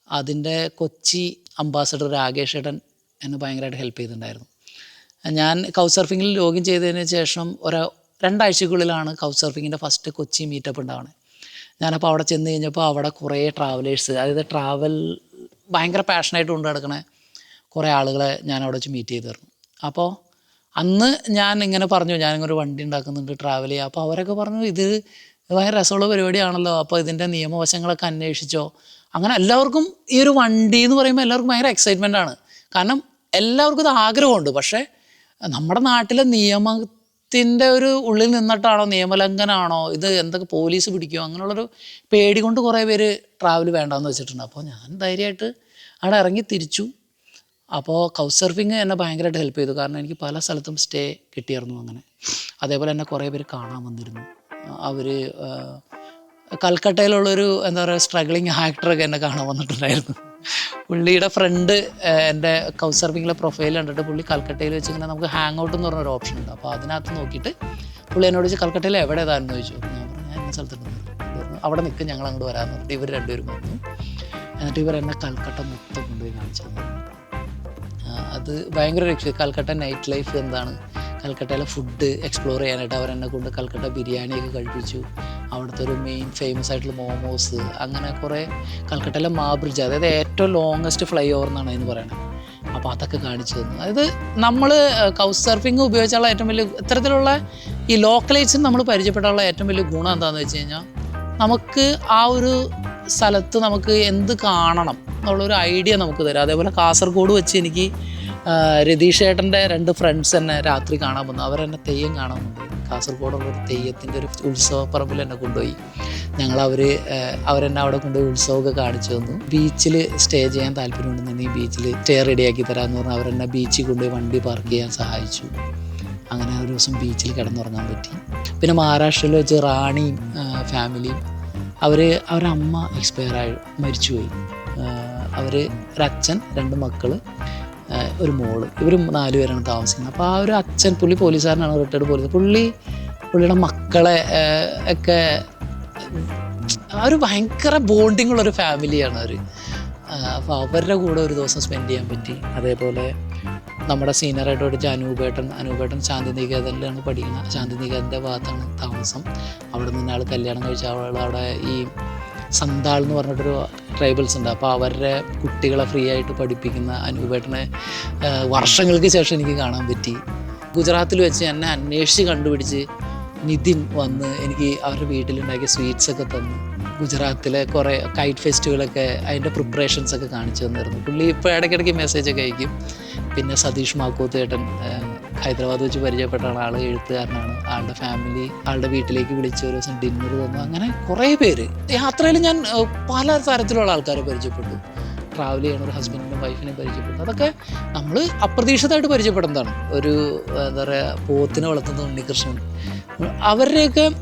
അതിൻ്റെ കൊച്ചി അംബാസഡർ രാകേഷ് ഏട്ടൻ എന്നെ ഭയങ്കരമായിട്ട് ഹെൽപ്പ് ചെയ്തിട്ടുണ്ടായിരുന്നു. ഞാൻ കൗച്ച് സർഫിങ്ങിൽ ലോഗിൻ ചെയ്തതിന് ശേഷം 2 ആഴ്ചക്കുള്ളിലാണ് കൗച്ച് സർഫിങ്ങിൻ്റെ ഫസ്റ്റ് കൊച്ചി മീറ്റപ്പ് ഉണ്ടാവുന്നത്. ഞാനപ്പോൾ അവിടെ ചെന്ന് കഴിഞ്ഞപ്പോൾ അവിടെ കുറേ ട്രാവലേഴ്സ്, അതായത് ട്രാവൽ ഭയങ്കര പാഷനായിട്ട് കൊണ്ട് നടക്കണ കുറേ ആളുകളെ ഞാൻ അവിടെ വെച്ച് മീറ്റ് ചെയ്തിരുന്നു. അപ്പോൾ അന്ന് ഞാൻ ഇങ്ങനെ പറഞ്ഞു, ഞാനിങ്ങനെ ഒരു വണ്ടി ഉണ്ടാക്കുന്നുണ്ട്, ട്രാവൽ ചെയ്യുക. അപ്പോൾ അവരൊക്കെ പറഞ്ഞു, ഇത് ഭയങ്കര രസമുള്ള പരിപാടിയാണല്ലോ, അപ്പോൾ ഇതിൻ്റെ നിയമവശങ്ങളൊക്കെ അന്വേഷിച്ചോ. അങ്ങനെ എല്ലാവർക്കും ഈ ഒരു വണ്ടി എന്ന് പറയുമ്പോൾ എല്ലാവർക്കും ഭയങ്കര എക്സൈറ്റ്മെൻ്റ് ആണ്. കാരണം എല്ലാവർക്കും ഇത് ആഗ്രഹമുണ്ട്. പക്ഷേ നമ്മുടെ നാട്ടിലെ നിയമത്തിൻ്റെ ഒരു ഉള്ളിൽ നിന്നിട്ടാണോ, നിയമലംഘനമാണോ, ഇത് എന്തൊക്കെ പോലീസ് പിടിക്കുമോ, അങ്ങനെയുള്ളൊരു പേടി കൊണ്ട് കുറേ പേര് ട്രാവൽ വേണ്ടാന്ന് വെച്ചിട്ടുണ്ട്. അപ്പോൾ ഞാൻ ധൈര്യമായിട്ട് അവിടെ ഇറങ്ങി തിരിച്ചു. അപ്പോൾ കൗച്ച് സർഫിങ് എന്നെ ഭയങ്കരമായിട്ട് ഹെൽപ്പ് ചെയ്തു. കാരണം എനിക്ക് പല സ്ഥലത്തും സ്റ്റേ കിട്ടിയിരുന്നു. അങ്ങനെ അതേപോലെ എന്നെ കുറേ പേര് കാണാൻ വന്നിരുന്നു. അവർ കൽക്കട്ടയിലുള്ളൊരു എന്താ പറയുക സ്ട്രഗ്ലിങ് ആക്ടറൊക്കെ എന്നെ കാണാൻ വന്നിട്ടുണ്ടായിരുന്നു. പുള്ളിയുടെ ഫ്രണ്ട് എൻ്റെ കൗച്ച് സർഫിങ്ങിലെ പ്രൊഫൈൽ കണ്ടിട്ട് പുള്ളി കൽക്കട്ടയിൽ വെച്ച് ഇങ്ങനെ നമുക്ക് ഹാങ് ഔട്ട് എന്ന് പറഞ്ഞൊരു ഓപ്ഷൻ ഉണ്ട്. അപ്പോൾ അതിനകത്ത് നോക്കിയിട്ട് പുള്ളി എന്നോട് ചോദിച്ചു, കൽക്കട്ടയിൽ എവിടെ ഏതാണെന്ന് ചോദിച്ചു. ഞാൻ പറഞ്ഞു, ഞാൻ ഇന്ന സ്ഥലത്തുണ്ട്. അവിടെ നിൽക്കും, ഞങ്ങൾ അങ്ങോട്ട് വരാമെന്ന് പറഞ്ഞിട്ട് ഇവർ രണ്ടുപേരും വന്നു. എന്നിട്ട് ഇവർ എന്നെ കൽക്കട്ട മൊത്തം കൊണ്ടുപോയി കാണിച്ചു തന്നു. അത് ഭയങ്കര രക്ഷ. കൽക്കട്ട നൈറ്റ് ലൈഫ് എന്താണ്, കൽക്കട്ടയിലെ ഫുഡ് എക്സ്പ്ലോർ ചെയ്യാനായിട്ട് അവരെന്നെ കൊണ്ട് കൽക്കട്ട ബിരിയാണിയൊക്കെ കഴിപ്പിച്ചു. അവിടുത്തെ ഒരു മെയിൻ ഫേമസ് ആയിട്ടുള്ള മോമോസ്, അങ്ങനെ കുറേ കൽക്കട്ടയിലെ മാബ്രിഡ്ജ്, അതായത് ഏറ്റവും ലോങ്ങസ്റ്റ് ഫ്ലൈ ഓവർ എന്നാണ് അതിന് പറയുന്നത്. അപ്പോൾ അതൊക്കെ കാണിച്ചു തന്നു. അതായത് നമ്മൾ കൗച്ച് സർഫിങ് ഉപയോഗിച്ചുള്ള ഏറ്റവും വലിയ ഇത്തരത്തിലുള്ള ഈ ലോക്കലൈറ്റ്സിന് നമ്മൾ പരിചയപ്പെടാനുള്ള ഏറ്റവും വലിയ ഗുണം എന്താണെന്ന് വെച്ച് കഴിഞ്ഞാൽ, നമുക്ക് ആ ഒരു സ്ഥലത്ത് നമുക്ക് എന്ത് കാണണം എന്നുള്ളൊരു ഐഡിയ നമുക്ക് തരാം. അതേപോലെ കാസർഗോഡ് വെച്ച് എനിക്ക് രതീഷ് ഏട്ടൻ്റെ 2 ഫ്രണ്ട്സ് എന്നെ രാത്രി കാണാൻ വന്നു. അവരെന്നെ തെയ്യം കാണാൻ വന്നു. കാസർഗോഡുള്ളൊരു തെയ്യത്തിൻ്റെ ഒരു ഉത്സവപ്പറമ്പിൽ എന്നെ കൊണ്ടുപോയി. അവരെന്നെ അവിടെ കൊണ്ടുപോയി ഉത്സവമൊക്കെ കാണിച്ചു തന്നു. ബീച്ചിൽ സ്റ്റേ ചെയ്യാൻ താല്പര്യമുണ്ടെന്നുണ്ടെങ്കിൽ ബീച്ചിൽ സ്റ്റേ റെഡിയാക്കി തരാമെന്ന് പറഞ്ഞാൽ അവരെന്നെ ബീച്ചിൽ കൊണ്ടുപോയി വണ്ടി പാർക്ക് ചെയ്യാൻ സഹായിച്ചു. അങ്ങനെ ഒരു ദിവസം ബീച്ചിൽ കിടന്നുറങ്ങാൻ പറ്റി. പിന്നെ മഹാരാഷ്ട്രയിൽ വെച്ച് റാണിയും ഫാമിലിയും അവരുടെ അമ്മ മരിച്ചുപോയി. ഒരച്ഛൻ, 2 മക്കൾ, ഒരു മോള്, ഇവർ 4 പേരാണ് താമസിക്കുന്നത്. അപ്പോൾ ആ ഒരു അച്ഛൻ, പുള്ളി പോലീസുകാരനാണ്, റിട്ടയർഡ് പോലീസ്. പുള്ളിയുടെ മക്കളെ ഒക്കെ ഒരു ഭയങ്കര ബോണ്ടിങ് ഉള്ളൊരു ഫാമിലിയാണ് അവർ. അപ്പോൾ അവരുടെ കൂടെ ഒരു ദിവസം സ്പെൻഡ് ചെയ്യാൻ പറ്റി. അതേപോലെ നമ്മുടെ സീനിയറായിട്ട് പഠിച്ച അനൂപേട്ടൻ ശാന്തിനികേതനിലാണ് പഠിക്കുന്നത്. ശാന്തിനികേതൻ്റെ ഭാഗത്താണ് താമസം. അവിടെ നിന്ന് ആൾ കല്യാണം കഴിച്ച അവിടെ ഈ സന്താൾ എന്ന് പറഞ്ഞിട്ടൊരു ട്രൈബൽസ് ഉണ്ട്. അപ്പോൾ അവരുടെ കുട്ടികളെ ഫ്രീ ആയിട്ട് പഠിപ്പിക്കുന്ന അനൂപേട്ടനെ വർഷങ്ങൾക്ക് ശേഷം എനിക്ക് കാണാൻ പറ്റി. ഗുജറാത്തിൽ വെച്ച് എന്നെ അന്വേഷിച്ച് കണ്ടുപിടിച്ച് നിതിൻ വന്ന് എനിക്ക് അവരുടെ വീട്ടിലുണ്ടാക്കിയ സ്വീറ്റ്സൊക്കെ തന്നു. ഗുജറാത്തിലെ കുറേ കൈറ്റ് ഫെസ്റ്റിവലൊക്കെ അതിൻ്റെ പ്രിപ്പറേഷൻസൊക്കെ കാണിച്ചു തന്നിരുന്നു. പുള്ളി ഇപ്പോൾ ഇടയ്ക്കിടയ്ക്ക് മെസ്സേജൊക്കെ അയക്കും. പിന്നെ സതീഷ് മാക്കൂത്ത് ഏട്ടൻ ഹൈദരാബാദ് വെച്ച് പരിചയപ്പെട്ടാണ്. ആൾ എഴുത്തുകാരനാണ്. ആളുടെ ഫാമിലി ആളുടെ വീട്ടിലേക്ക് വിളിച്ച് ഒരു ദിവസം ഡിന്നർ തന്നു. അങ്ങനെ കുറേ പേര് യാത്രയിൽ ഞാൻ പല തരത്തിലുള്ള ആൾക്കാരെ പരിചയപ്പെട്ടു. ട്രാവൽ ചെയ്യണ ഒരു ഹസ്ബൻഡിനും വൈഫിനെയും പരിചയപ്പെട്ടു. അതൊക്കെ നമ്മൾ അപ്രതീക്ഷിതമായിട്ട് പരിചയപ്പെടുന്നതാണ്. ഒരു എന്താ പറയുക, പോത്തിനെ വളർത്തുന്ന ഉണ്ണികൃഷ്ണൻ,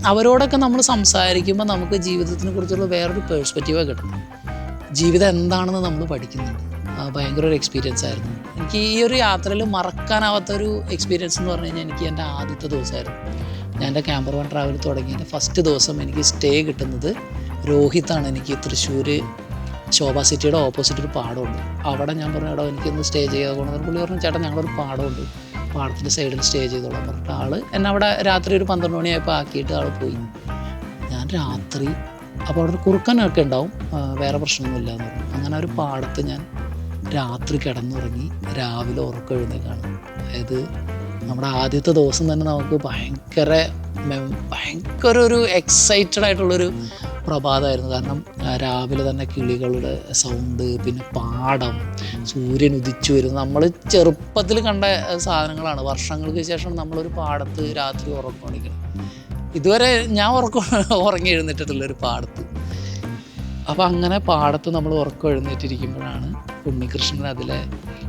അവരോടൊക്കെ നമ്മൾ സംസാരിക്കുമ്പോൾ നമുക്ക് ജീവിതത്തിനെ കുറിച്ചുള്ള വേറൊരു പേഴ്സ്പെക്റ്റീവ് കിട്ടുന്നു. ജീവിതം എന്താണെന്ന് നമ്മൾ പഠിക്കുന്നുണ്ട്. ഭയങ്കര ഒരു എക്സ്പീരിയൻസ് ആയിരുന്നു എനിക്ക്. ഈ ഒരു യാത്രയിൽ മറക്കാനാവാത്തൊരു എക്സ്പീരിയൻസ് എന്ന് പറഞ്ഞു കഴിഞ്ഞാൽ എനിക്ക് എൻ്റെ ആദ്യത്തെ ദിവസമായിരുന്നു. ഞാൻ എൻ്റെ ക്യാമ്പർ വൺ ട്രാവൽ തുടങ്ങിയതിൻ്റെ ഫസ്റ്റ് ദിവസം എനിക്ക് സ്റ്റേ കിട്ടുന്നത് രോഹിത്താണ്. എനിക്ക് തൃശ്ശൂർ ശോഭ സിറ്റിയുടെ ഓപ്പോസിറ്റ് ഒരു പാടമുണ്ട്. അവിടെ ഞാൻ പറഞ്ഞു, എടോ എനിക്കൊന്ന് സ്റ്റേ ചെയ്യാതെ കൊണ്ടുവന്നു. പുള്ളി പറഞ്ഞു, ചേട്ടാ ഞങ്ങളൊരു പാടമുണ്ട്, പാടത്തിൻ്റെ സൈഡിൽ സ്റ്റേ ചെയ്തോളാം പറഞ്ഞിട്ട് ആൾ എന്നെ അവിടെ രാത്രി ഒരു 12 മണിയായപ്പോൾ ആക്കിയിട്ട് ആൾ പോയി. ഞാൻ രാത്രി അപ്പോൾ അവിടെ ഒരു കുറുക്കനൊക്കെ ഉണ്ടാവും, വേറെ പ്രശ്നമൊന്നുമില്ല എന്ന് പറഞ്ഞു. അങ്ങനെ ഒരു പാടത്ത് ഞാൻ രാത്രി കിടന്നുറങ്ങി രാവിലെ ഉറക്കം എഴുന്നേക്കാണ്. അതായത് നമ്മുടെ ആദ്യത്തെ ദിവസം തന്നെ നമുക്ക് ഭയങ്കര ഒരു എക്സൈറ്റഡ് ആയിട്ടുള്ളൊരു പ്രഭാതമായിരുന്നു. കാരണം രാവിലെ തന്നെ കിളികളുടെ സൗണ്ട്, പിന്നെ പാടം, സൂര്യൻ ഉദിച്ചു വരും. നമ്മൾ ചെറുപ്പത്തിൽ കണ്ട സാധനങ്ങളാണ്. വർഷങ്ങൾക്ക് ശേഷം നമ്മളൊരു പാടത്ത് രാത്രി ഉറക്കം എണീക്കണം. ഇതുവരെ ഞാൻ ഉറങ്ങി എഴുന്നേറ്റിട്ടുള്ളൊരു പാടത്ത്. അപ്പോൾ അങ്ങനെ പാടത്ത് നമ്മൾ ഉറക്കം എഴുന്നേറ്റിരിക്കുമ്പോഴാണ് ഉണ്ണികൃഷ്ണൻ അതിലെ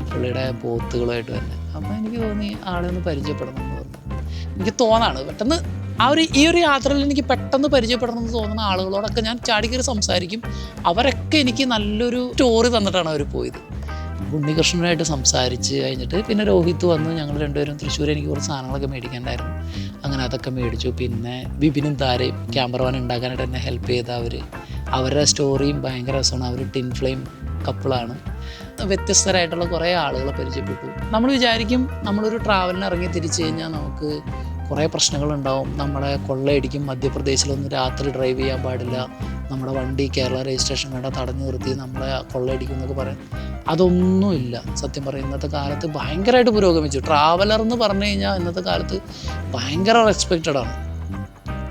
പുള്ളിയുടെ പോത്തുകളുമായിട്ട് തന്നെ. അപ്പോൾ എനിക്ക് തോന്നി ആളെ ഒന്ന് പരിചയപ്പെടണം എന്ന് പറഞ്ഞു. എനിക്ക് തോന്നാണ് പെട്ടെന്ന് ഈ ഒരു യാത്രയിൽ എനിക്ക് പെട്ടെന്ന് പരിചയപ്പെടണം എന്ന് തോന്നുന്ന ആളുകളോടൊക്കെ ഞാൻ ചാടിക്കറി സംസാരിക്കും. അവരൊക്കെ എനിക്ക് നല്ലൊരു സ്റ്റോറി തന്നിട്ടാണ് അവർ പോയത്. ഉണ്ണികൃഷ്ണനായിട്ട് സംസാരിച്ച് കഴിഞ്ഞിട്ട് പിന്നെ രോഹിത്ത് വന്ന് ഞങ്ങൾ 2 പേരും തൃശ്ശൂർ എനിക്ക് കുറച്ച് സാധനങ്ങളൊക്കെ മേടിക്കാനുണ്ടായിരുന്നു. അങ്ങനെ അതൊക്കെ മേടിച്ചു. പിന്നെ വിപിനും താരയും ക്യാമറമാൻ ഉണ്ടാക്കാനായിട്ട് എന്നെ ഹെൽപ്പ് ചെയ്ത അവരുടെ സ്റ്റോറിയും ഭയങ്കര രസമാണ്. അവർ ടിൻ ഫ്ലെയിം കപ്പിളാണ്. വ്യത്യസ്തരായിട്ടുള്ള കുറേ ആളുകളെ പരിചയപ്പെട്ടു. നമ്മൾ വിചാരിക്കും നമ്മളൊരു ട്രാവലിന് ഇറങ്ങി തിരിച്ചു കഴിഞ്ഞാൽ നമുക്ക് കുറേ പ്രശ്നങ്ങളുണ്ടാവും. നമ്മളെ കൊള്ളയടിക്കും, മധ്യപ്രദേശിലൊന്നും രാത്രി ഡ്രൈവ് ചെയ്യാൻ പാടില്ല, നമ്മുടെ വണ്ടി കേരള രജിസ്ട്രേഷൻ കണ്ട തടഞ്ഞു നിർത്തി നമ്മളെ കൊള്ളയടിക്കും എന്നൊക്കെ പറയാം. അതൊന്നുമില്ല. സത്യം പറയും ഇന്നത്തെ കാലത്ത് ഭയങ്കരമായിട്ട് പുരോഗമിച്ചു. ട്രാവലർ എന്ന് പറഞ്ഞു കഴിഞ്ഞാൽ ഇന്നത്തെ കാലത്ത് ഭയങ്കര റെസ്പെക്റ്റഡാണ്.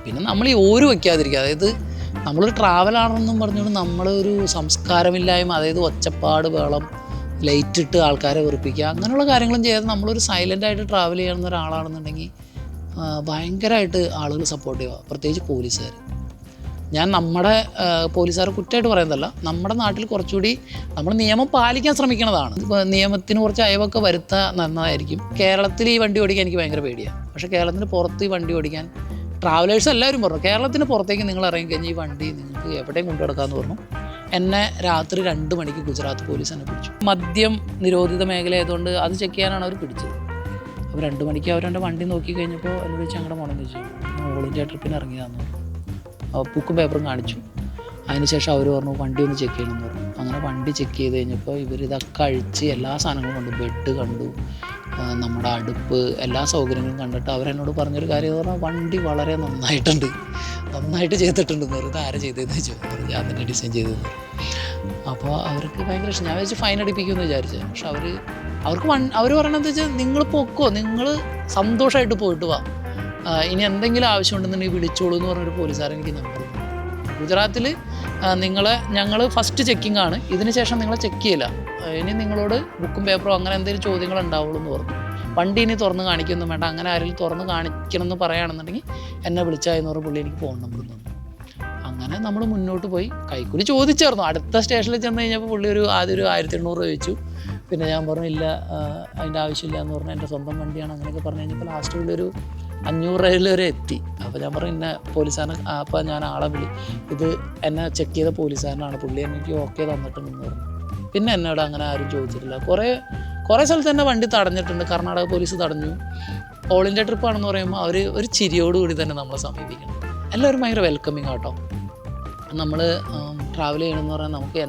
പിന്നെ നമ്മൾ ഈ ഓര് വയ്ക്കാതിരിക്കുക, അതായത് നമ്മളൊരു ട്രാവലാണെന്നും പറഞ്ഞുകൊണ്ട് നമ്മളൊരു സംസ്കാരമില്ലായ്മ, അതായത് ഒച്ചപ്പാട്, ബഹളം, ലൈറ്റ് ഇട്ട് ആൾക്കാരെ വെറുപ്പിക്കുക, അങ്ങനെയുള്ള കാര്യങ്ങളും ചെയ്യാതെ നമ്മളൊരു സൈലൻ്റായിട്ട് ട്രാവൽ ചെയ്യുന്ന ഒരാളാണെന്നുണ്ടെങ്കിൽ ഭയങ്കരമായിട്ട് ആളുകൾ സപ്പോർട്ട് ചെയ്യുക. പ്രത്യേകിച്ച് പോലീസുകാർ. ഞാൻ നമ്മുടെ പോലീസുകാരെ കുറ്റമായിട്ട് പറയുന്നതല്ല, നമ്മുടെ നാട്ടിൽ കുറച്ചുകൂടി നമ്മൾ നിയമം പാലിക്കാൻ ശ്രമിക്കുന്നതാണ്. ഇപ്പോൾ നിയമത്തിന് കുറച്ച് അയവൊക്കെ വരുത്താൻ നന്നായിരിക്കും. കേരളത്തിൽ ഈ വണ്ടി ഓടിക്കാൻ എനിക്ക് ഭയങ്കര പേടിയാണ്. പക്ഷേ കേരളത്തിന് പുറത്ത് ഈ വണ്ടി ഓടിക്കാൻ ട്രാവലേഴ്സ് എല്ലാവരും പറഞ്ഞു, കേരളത്തിന് പുറത്തേക്ക് നിങ്ങൾ ഇറങ്ങിക്കഴിഞ്ഞാൽ ഈ വണ്ടി നിങ്ങൾക്ക് എവിടെയും കൊണ്ടു കിടക്കാമെന്ന് പറഞ്ഞു. എന്നെ രാത്രി 2 മണിക്ക് ഗുജറാത്ത് പോലീസ് എന്നെ പിടിച്ചു. മദ്യം നിരോധിത മേഖല ആയതുകൊണ്ട് അത് ചെക്ക് ചെയ്യാനാണ് അവർ പിടിച്ചത്. അപ്പോൾ 2 മണിക്ക് അവരെൻ്റെ വണ്ടി നോക്കി കഴിഞ്ഞപ്പോൾ എന്നോട് വെച്ച് അങ്ങോട്ട് പോകണമെന്ന് വെച്ചു. ഓൾ ഇന്ത്യ ട്രിപ്പിന് ഇറങ്ങിയതാന്ന് പറഞ്ഞു. ബുക്കും പേപ്പറും കാണിച്ചു. അതിനുശേഷം അവർ പറഞ്ഞു വണ്ടി ഒന്ന് ചെക്ക് ചെയ്യണമെന്ന് പറഞ്ഞു. അങ്ങനെ വണ്ടി ചെക്ക് ചെയ്ത് കഴിഞ്ഞപ്പോൾ ഇവരിതൊക്കെ അഴിച്ച് എല്ലാ സാധനങ്ങളും കണ്ടു. ബെഡ് കണ്ടു, നമ്മുടെ അടുപ്പ്, എല്ലാ സൗകര്യങ്ങളും കണ്ടിട്ട് അവരെന്നോട് പറഞ്ഞൊരു കാര്യം എന്ന് പറഞ്ഞാൽ വണ്ടി വളരെ നന്നായിട്ട് ചെയ്തിട്ടുണ്ടെന്ന് പറഞ്ഞു. ആരെ ചെയ്തതെന്ന് വെച്ചു. ഞാൻ തന്നെ ഡിസൈൻ ചെയ്തതെന്ന് പറഞ്ഞു. അപ്പോൾ അവർക്ക് ഭയങ്കര ഇഷ്ടം. ഞാൻ വെച്ച് ഫൈൻ അടിപ്പിക്കുമെന്ന് വിചാരിച്ചത്. പക്ഷെ അവർ പറയണത് വെച്ചാൽ നിങ്ങൾ പൊക്കോ, നിങ്ങൾ സന്തോഷമായിട്ട് പോയിട്ട് വാ, ഇനി എന്തെങ്കിലും ആവശ്യമുണ്ടെന്നുണ്ടെങ്കിൽ വിളിച്ചോളൂ എന്ന് പറഞ്ഞൊരു പോലീസുകാരൻ എനിക്ക് നമ്പർ തന്നു. ഗുജറാത്തിൽ ഞങ്ങൾ ഫസ്റ്റ് ചെക്കിംഗ് ആണ്, ഇതിന് ശേഷം നിങ്ങളെ ചെക്ക് ചെയ്യില്ല, ഇനി നിങ്ങളോട് ബുക്കും പേപ്പറോ അങ്ങനെ എന്തെങ്കിലും ചോദ്യങ്ങൾ ഉണ്ടാവുള്ളൂ എന്ന് പറഞ്ഞു. വണ്ടി ഇനി തുറന്ന് കാണിക്കൊന്നും വേണ്ട, അങ്ങനെ ആരെങ്കിലും തുറന്ന് കാണിക്കണമെന്ന് പറയുകയാണെന്നുണ്ടെങ്കിൽ എന്നെ വിളിച്ചായെന്ന് പറഞ്ഞ പുള്ളി എനിക്ക് ഫോൺ നമ്പർ തന്നു. അങ്ങനെ നമ്മൾ മുന്നോട്ട് പോയി. കൈക്കൂലി ചോദിച്ചായിരുന്നു. അടുത്ത സ്റ്റേഷനിൽ ചെന്ന് കഴിഞ്ഞപ്പോൾ പുള്ളി ആദ്യം ഒരു 1800 ചോദിച്ചു. പിന്നെ ഞാൻ പറഞ്ഞു ഇല്ല, അതിൻ്റെ ആവശ്യമില്ല എന്ന് പറഞ്ഞാൽ എൻ്റെ സ്വന്തം വണ്ടിയാണ് അങ്ങനെയൊക്കെ പറഞ്ഞു കഴിഞ്ഞപ്പോൾ ലാസ്റ്റ് പുള്ളി ഒരു 500 രൂപയിൽ വരെ എത്തി. അപ്പോൾ ഞാൻ പറഞ്ഞു ഇന്ന പോലീസുകാരനെ, അപ്പോൾ ഞാൻ ആളെ ഇത് എന്നെ ചെക്ക് ചെയ്ത പോലീസുകാരനാണ്, പുള്ളി എനിക്ക് ഓക്കെ തന്നിട്ടുണ്ടെന്ന് പറഞ്ഞു. പിന്നെ എന്നോട് അങ്ങനെ ആരും ചോദിച്ചിട്ടില്ല. കുറേ സ്ഥലത്ത് തന്നെ വണ്ടി തടഞ്ഞിട്ടുണ്ട്. കർണാടക പോലീസ് തടഞ്ഞു. ഓൾ ഇന്ത്യ ട്രിപ്പാണെന്ന് പറയുമ്പോൾ അവർ ഒരു ചിരിയോടുകൂടി തന്നെ നമ്മളെ സമീപിക്കണം. എല്ലാവരും ഭയങ്കര വെൽക്കമിങ് ആട്ടോ. നമ്മൾ ട്രാവൽ ചെയ്യണമെന്ന് പറഞ്ഞാൽ നമുക്ക്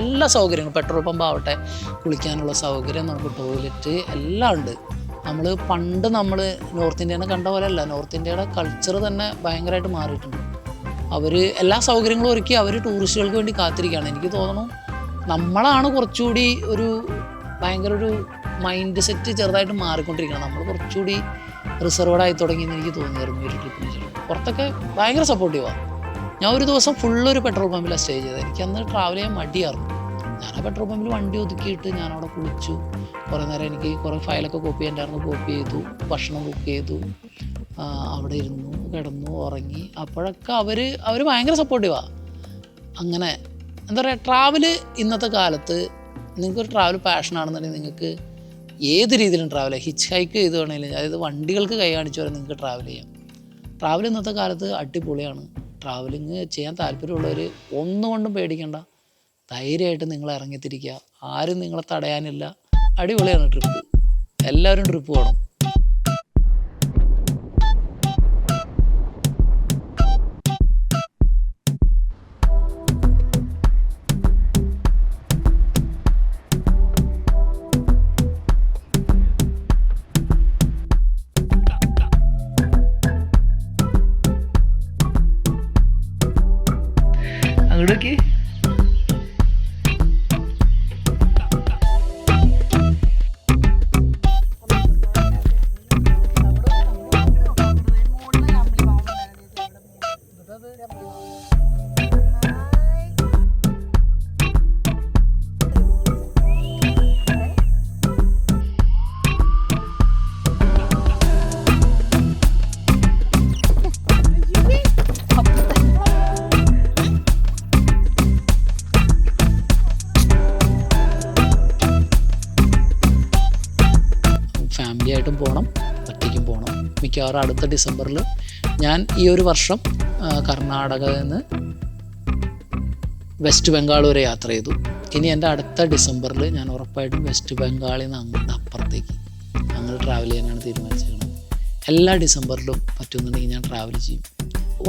എല്ലാ സൗകര്യങ്ങളും, പെട്രോൾ പമ്പ് ആവട്ടെ, കുളിക്കാനുള്ള സൗകര്യം, നമുക്ക് ടോയ്ലറ്റ് എല്ലാം ഉണ്ട്. പണ്ട് നമ്മൾ നോർത്ത് ഇന്ത്യനെ കണ്ട പോലെയല്ല, നോർത്ത് ഇന്ത്യയുടെ കൾച്ചർ തന്നെ ഭയങ്കരമായിട്ട് മാറിയിട്ടുണ്ട്. അവർ എല്ലാ സൗകര്യങ്ങളും ഒരുക്കി അവർ ടൂറിസ്റ്റുകൾക്ക് വേണ്ടി കാത്തിരിക്കുകയാണ്. എനിക്ക് തോന്നുന്നു നമ്മളാണ് കുറച്ചുകൂടി ഭയങ്കര ഒരു മൈൻഡ് സെറ്റ് ചെറുതായിട്ട് മാറിക്കൊണ്ടിരിക്കണം. നമ്മൾ കുറച്ചുകൂടി റിസർവ്ഡായി തുടങ്ങിയെന്ന് എനിക്ക് തോന്നിയായിരുന്നു ഈ ഒരു ട്രിപ്പിന് ശേഷം. പുറത്തൊക്കെ ഭയങ്കര സപ്പോർട്ടീവാണ്. ഞാൻ ഒരു ദിവസം ഫുള്ളൊരു പെട്രോൾ പമ്പിലാണ് സ്റ്റേ ചെയ്തത്. എനിക്കന്ന് ട്രാവൽ ചെയ്യാൻ മടിയായിരുന്നു. ഞാൻ ആ പെട്രോൾ പമ്പിൽ വണ്ടി ഒതുക്കിയിട്ട് ഞാനവിടെ കുളിച്ചു. കുറേ നേരം എനിക്ക് കുറേ ഫയലൊക്കെ കോപ്പി ചെയ്യണ്ടായിരുന്നു, കോപ്പി ചെയ്തു, ഭക്ഷണം കുക്ക് ചെയ്തു, അവിടെ ഇരുന്നു, കിടന്നു, ഉറങ്ങി. അപ്പോഴൊക്കെ അവർ ഭയങ്കര സപ്പോർട്ടീവാണ്. അങ്ങനെ എന്താ പറയുക, ട്രാവൽ ഇന്നത്തെ കാലത്ത് നിങ്ങൾക്കൊരു ട്രാവൽ പാഷനാണെന്നുണ്ടെങ്കിൽ നിങ്ങൾക്ക് ഏത് രീതിയിലും ട്രാവൽ ചെയ്യാം. ഹിച്ച് ഹൈക്ക് ചെയ്ത് വേണമെങ്കിലും, അതായത് വണ്ടികൾക്ക് കൈ കാണിച്ചു വരെ നിങ്ങൾക്ക് ട്രാവൽ ചെയ്യാം. ട്രാവൽ ഇന്നത്തെ കാലത്ത് അടിപൊളിയാണ്. ട്രാവലിങ് ചെയ്യാൻ താല്പര്യമുള്ളവർ ഒന്നുകൊണ്ടും പേടിക്കേണ്ട, ധൈര്യമായിട്ട് നിങ്ങൾ ഇറങ്ങിത്തിരിക്കുക. ആരും നിങ്ങളെ തടയാനില്ല. അടിപൊളിയാണ് ട്രിപ്പ്. എല്ലാവരും ട്രിപ്പ് പോകണം. അങ്ങോട്ടേക്ക് ഫാമിലിയായിട്ടും പോകണം, ഒറ്റയ്ക്കും പോകണം. മിക്കവാറും അടുത്ത ഡിസംബറിൽ ഞാൻ ഈ ഒരു വർഷം കർണാടകയിൽ നിന്ന് വെസ്റ്റ് ബംഗാൾ വരെ യാത്ര ചെയ്തു. ഇനി എൻ്റെ അടുത്ത ഡിസംബറിൽ ഞാൻ ഉറപ്പായിട്ടും വെസ്റ്റ് ബംഗാളിൽ നിന്ന് അങ്ങോട്ട് അപ്പുറത്തേക്ക് ട്രാവൽ ചെയ്യാനാണ് തീരുമാനിച്ചിരിക്കുന്നത്. എല്ലാ ഡിസംബറിലും പറ്റുന്നുണ്ടെങ്കിൽ ഞാൻ ട്രാവൽ ചെയ്യും.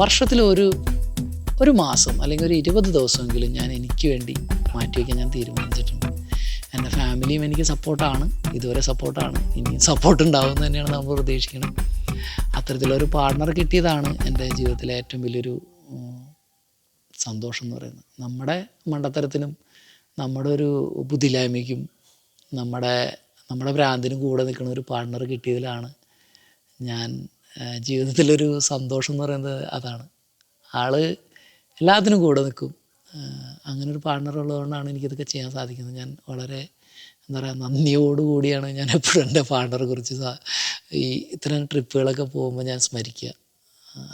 വർഷത്തിൽ ഒരു മാസം അല്ലെങ്കിൽ ഒരു 20 ദിവസമെങ്കിലും ഞാൻ എനിക്ക് വേണ്ടി മാറ്റിവെക്കാൻ ഞാൻ തീരുമാനിച്ചിട്ടുണ്ട്. എൻ്റെ ഫാമിലിയും എനിക്ക് സപ്പോർട്ടാണ്, ഇതുവരെ സപ്പോർട്ടാണ്, ഇനിയും സപ്പോർട്ട് ഉണ്ടാവുമെന്ന് തന്നെയാണ് നമ്മൾ പ്രതീക്ഷിക്കുന്നത്. അത്തരത്തിലൊരു പാർട്ണർ കിട്ടിയതാണ് എൻ്റെ ജീവിതത്തിലെ ഏറ്റവും വലിയൊരു സന്തോഷം എന്ന് പറയുന്നത്. നമ്മുടെ മണ്ടത്തരത്തിനും നമ്മുടെ ഒരു ബുദ്ധിയില്ലായ്മയ്ക്കും നമ്മുടെ ഭ്രാന്തിനും കൂടെ നിൽക്കുന്ന ഒരു പാർട്ണർ കിട്ടിയതിലാണ് ഞാൻ ജീവിതത്തിലൊരു സന്തോഷം എന്ന് പറയുന്നത് അതാണ്. ആള് എല്ലാത്തിനും കൂടെ നിൽക്കും. അങ്ങനെ ഒരു പാർട്ണർ ഉള്ളതുകൊണ്ടാണ് എനിക്കിതൊക്കെ ചെയ്യാൻ സാധിക്കുന്നത്. ഞാൻ വളരെ എന്താ പറയുക നന്ദിയോടുകൂടിയാണ് ഞാൻ എപ്പോഴും എൻ്റെ പാർട്ണറെ കുറിച്ച് ഈ ഇത്തരം ട്രിപ്പുകളൊക്കെ പോകുമ്പോൾ ഞാൻ സ്മരിക്കുക.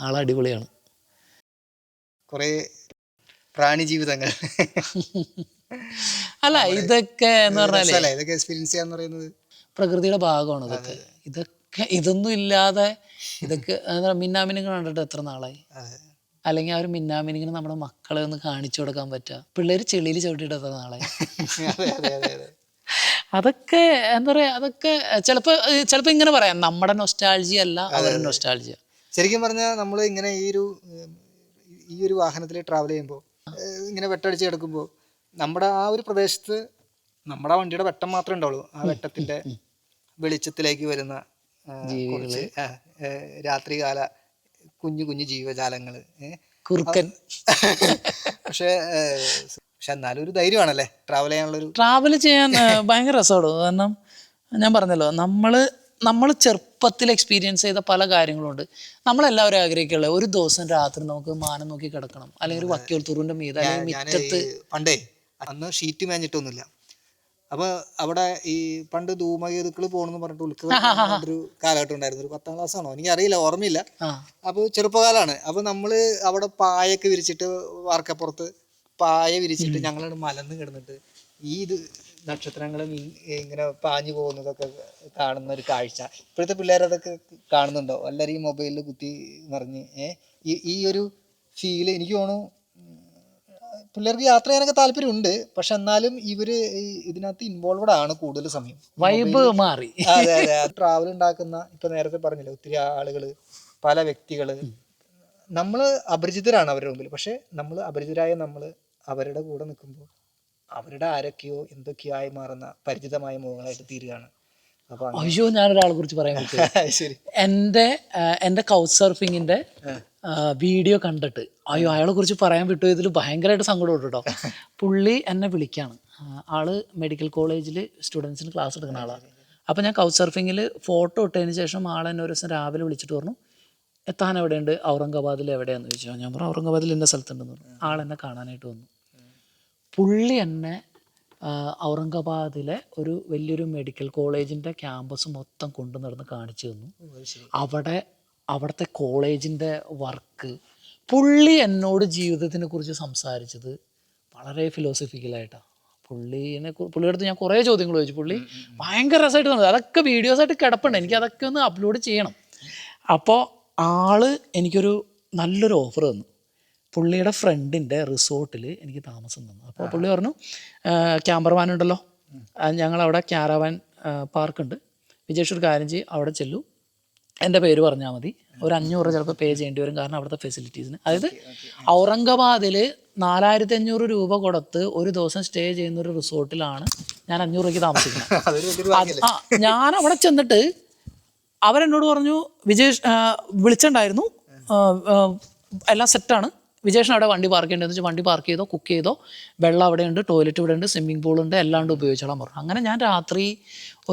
ആൾ അടിപൊളിയാണ്. കുറേ പ്രാണി ജീവിതങ്ങൾ അല്ല ഇതൊക്കെ എന്ന് പറഞ്ഞാലേ ഇതൊക്കെ എക്സ്പീരിയൻസ് ചെയ്യാന്ന് പറയുന്നത് പ്രകൃതിയുടെ ഭാഗമാണ്. ഇതൊന്നും ഇല്ലാതെ ഇതൊക്കെ മിന്നാമിനുകൾ കണ്ടിട്ട് എത്ര നാളായി? അല്ലെങ്കിൽ ആ ഒരു മിന്നാമിനിങ്ങനെ നമ്മുടെ മക്കളെ ഒന്ന് കാണിച്ചു കൊടുക്കാൻ പറ്റുക. പിള്ളേർ ചെളിയിൽ ചവിട്ടിയിട്ട് എത്ര നാളായി? അതൊക്കെ എന്താ പറയാ, അതൊക്കെ ചിലപ്പോ ഇങ്ങനെ പറയാം, നമ്മുടെ നൊസ്റ്റാൾജിയ അല്ല അവരുടെ നൊസ്റ്റാൾജിയ. ശരിക്കും പറഞ്ഞാൽ നമ്മൾ ഇങ്ങനെ ഈ ഒരു വാഹനത്തിൽ ട്രാവൽ ചെയ്യുമ്പോൾ ഇങ്ങനെ വെട്ടടിച്ച് കിടക്കുമ്പോൾ നമ്മുടെ ആ ഒരു പ്രദേശത്ത് നമ്മുടെ വണ്ടിയുടെ വെട്ടം മാത്രമേ ഉണ്ടാവുള്ളൂ. ആ വെട്ടത്തിന്റെ വെളിച്ചത്തിലേക്ക് വരുന്ന കുറച്ച് രാത്രികാല കുഞ്ഞു കുഞ്ഞു ജീവജാലങ്ങൾ, കുറുക്കൻ. പക്ഷെ എന്നാലും ഒരു ധൈര്യമാണല്ലേ ട്രാവൽ ചെയ്യാൻ ഭയങ്കര രസമാണ്. കാരണം ഞാൻ പറഞ്ഞല്ലോ, നമ്മൾ ചെറുപ്പത്തിൽ എക്സ്പീരിയൻസ് ചെയ്ത പല കാര്യങ്ങളുണ്ട്. നമ്മളെല്ലാവരും ആഗ്രഹിക്കുള്ള ഒരു ദിവസം രാത്രി നമുക്ക് മാനം നോക്കി കിടക്കണം, അല്ലെങ്കിൽ ഒരു വക്കീൽ തുറുവിന്റെ മീത അല്ലെങ്കിൽ മിറ്റത്ത്. പണ്ടേ അന്ന് ഷീറ്റ് മേഞ്ഞിട്ടൊന്നുമില്ല. അപ്പൊ അവിടെ ഈ പണ്ട് ധൂമകേതുക്കൾ പോകണമെന്ന് പറഞ്ഞിട്ട് ഒരു കാലഘട്ടം ഉണ്ടായിരുന്നു. ഒരു 10ാം ക്ലാസ് ആണോ എനിക്കറിയില്ല, ഓർമ്മയില്ല. അപ്പോൾ ചെറുപ്പകാലാണ്. അപ്പൊ നമ്മള് അവിടെ പായൊക്കെ വിരിച്ചിട്ട് വാർക്കപ്പുറത്ത് പായ വിരിച്ചിട്ട് ഞങ്ങളാണ് മലന്ന് കിടന്നിട്ട് ഈ നക്ഷത്രങ്ങളും ഇങ്ങനെ പാഞ്ഞു പോകുന്നതൊക്കെ കാണുന്ന ഒരു കാഴ്ച. ഇപ്പോഴത്തെ പിള്ളേരതൊക്കെ കാണുന്നുണ്ടോ? എല്ലാവരും ഈ മൊബൈലിൽ കുത്തി മറിഞ്ഞ് ഈ ഒരു ഫീല് എനിക്ക് തോന്നുന്നു. പിള്ളേർക്ക് യാത്ര ചെയ്യാനൊക്കെ താല്പര്യമുണ്ട്, പക്ഷെ എന്നാലും ഇവര് ഇതിനകത്ത് ഇൻവോൾവഡ് ആണ് കൂടുതൽ സമയം. വൈബ് മാറി. അതെ അതെ. ട്രാവൽ ഉണ്ടാക്കുന്ന, ഇപ്പൊ നേരത്തെ പറഞ്ഞില്ലേ, ഒത്തിരി ആളുകള്, പല വ്യക്തികള്. നമ്മള് അപരിചിതരാണ് അവരുടെ മുമ്പിൽ. പക്ഷെ നമ്മൾ അപരിചിതരായ നമ്മള് അവരുടെ കൂടെ നിൽക്കുമ്പോൾ അവരുടെ ആരൊക്കെയോ എന്തൊക്കെയോ ആയി മാറുന്ന പരിചിതമായ മുഖങ്ങളായിട്ട് തീരുകയാണ്. അയ്യോ, ഞാനൊരാളെ കുറിച്ച് പറയാൻ പറ്റും. എൻ്റെ കൗച്ച് സർഫിങ്ങിന്റെ വീഡിയോ കണ്ടിട്ട് അയ്യോ അയാളെ കുറിച്ച് പറയാൻ വിട്ടു. ഇതിൽ ഭയങ്കരമായിട്ട് സങ്കടമുണ്ട് കേട്ടോ. പുള്ളി എന്നെ വിളിക്കാണ്. ആള് മെഡിക്കൽ കോളേജിൽ സ്റ്റുഡൻസിന് ക്ലാസ് എടുക്കുന്ന ആളാണ്. അപ്പം ഞാൻ കൗച്ച് സർഫിങ്ങിൽ ഫോട്ടോ ഇട്ടതിന് ശേഷം ആളെന്നെ ഒരു ദിവസം രാവിലെ വിളിച്ചിട്ട് പറഞ്ഞു, താൻ എവിടെയുണ്ട്? ഔറംഗാബാദിൽ എവിടെയാന്ന് ചോദിച്ചു. ഞാൻ പറഞ്ഞു ഔറംഗാബാദിൽ ഇന്ന സ്ഥലത്തുണ്ടെന്ന് പറഞ്ഞു. ആളെന്നെ കാണാനായിട്ട് വന്നു. പുള്ളി എന്നെ ഔറംഗാബാദിലെ ഒരു വലിയൊരു മെഡിക്കൽ കോളേജിൻ്റെ ക്യാമ്പസ് മൊത്തം കൊണ്ടു നടന്ന് കാണിച്ചു തന്നു. അവിടുത്തെ കോളേജിൻ്റെ വർക്ക്. പുള്ളി ജീവിതത്തിനെ കുറിച്ച് സംസാരിച്ചത് വളരെ ഫിലോസഫിക്കലായിട്ടാണ്. പുള്ളിയുടെ അടുത്ത് ഞാൻ കുറേ ചോദ്യങ്ങൾ ചോദിച്ചു. പുള്ളി ഭയങ്കര രസമായിട്ട് തോന്നി. അതൊക്കെ വീഡിയോസായിട്ട് കിടപ്പുണ്ട്, എനിക്ക് അതൊക്കെ ഒന്ന് അപ്ലോഡ് ചെയ്യണം. അപ്പോൾ എനിക്കൊരു നല്ലൊരു ഓഫർ തന്നു. പുള്ളിയുടെ ഫ്രണ്ടിൻ്റെ റിസോർട്ടിൽ എനിക്ക് താമസം തന്നു. അപ്പോൾ പുള്ളി പറഞ്ഞു, ക്യാമ്പർവാൻ ഉണ്ടല്ലോ, ഞങ്ങളവിടെ ക്യാരവാൻ പാർക്കുണ്ട്, വിജേഷ് ഒരു കാര്യം ചെയ്യും, അവിടെ ചെല്ലൂ, എൻ്റെ പേര് പറഞ്ഞാൽ മതി, ഒരു 500 ചിലപ്പോൾ പേ ചെയ്യേണ്ടി വരും, കാരണം അവിടുത്തെ ഫെസിലിറ്റീസിന്. അതായത് ഔറംഗാബാദിൽ 4500 രൂപ കൊടുത്ത് ഒരു ദിവസം സ്റ്റേ ചെയ്യുന്ന ഒരു റിസോർട്ടിലാണ് ഞാൻ 500 രൂപയ്ക്ക് താമസിക്കുന്നത്. ഞാൻ അവിടെ ചെന്നിട്ട് അവരെന്നോട് പറഞ്ഞു, വിജേഷ് വിളിച്ചിട്ടുണ്ടായിരുന്നു, എല്ലാം സെറ്റാണ്, വിജേഷിന് അവിടെ വണ്ടി പാർക്ക് ചെയ്യേണ്ടതെന്ന് വെച്ചാൽ വണ്ടി പാർക്ക് ചെയ്തോ, കുക്ക് ചെയ്തോ, വെള്ളം അവിടെയുണ്ട്, ടോയ്ലറ്റ് ഇവിടെ ഉണ്ട്, സ്വിമ്മിംഗ് പൂളുണ്ട്, എല്ലാണ്ട് ഉപയോഗിച്ചോളാൻ പറഞ്ഞു. അങ്ങനെ ഞാൻ രാത്രി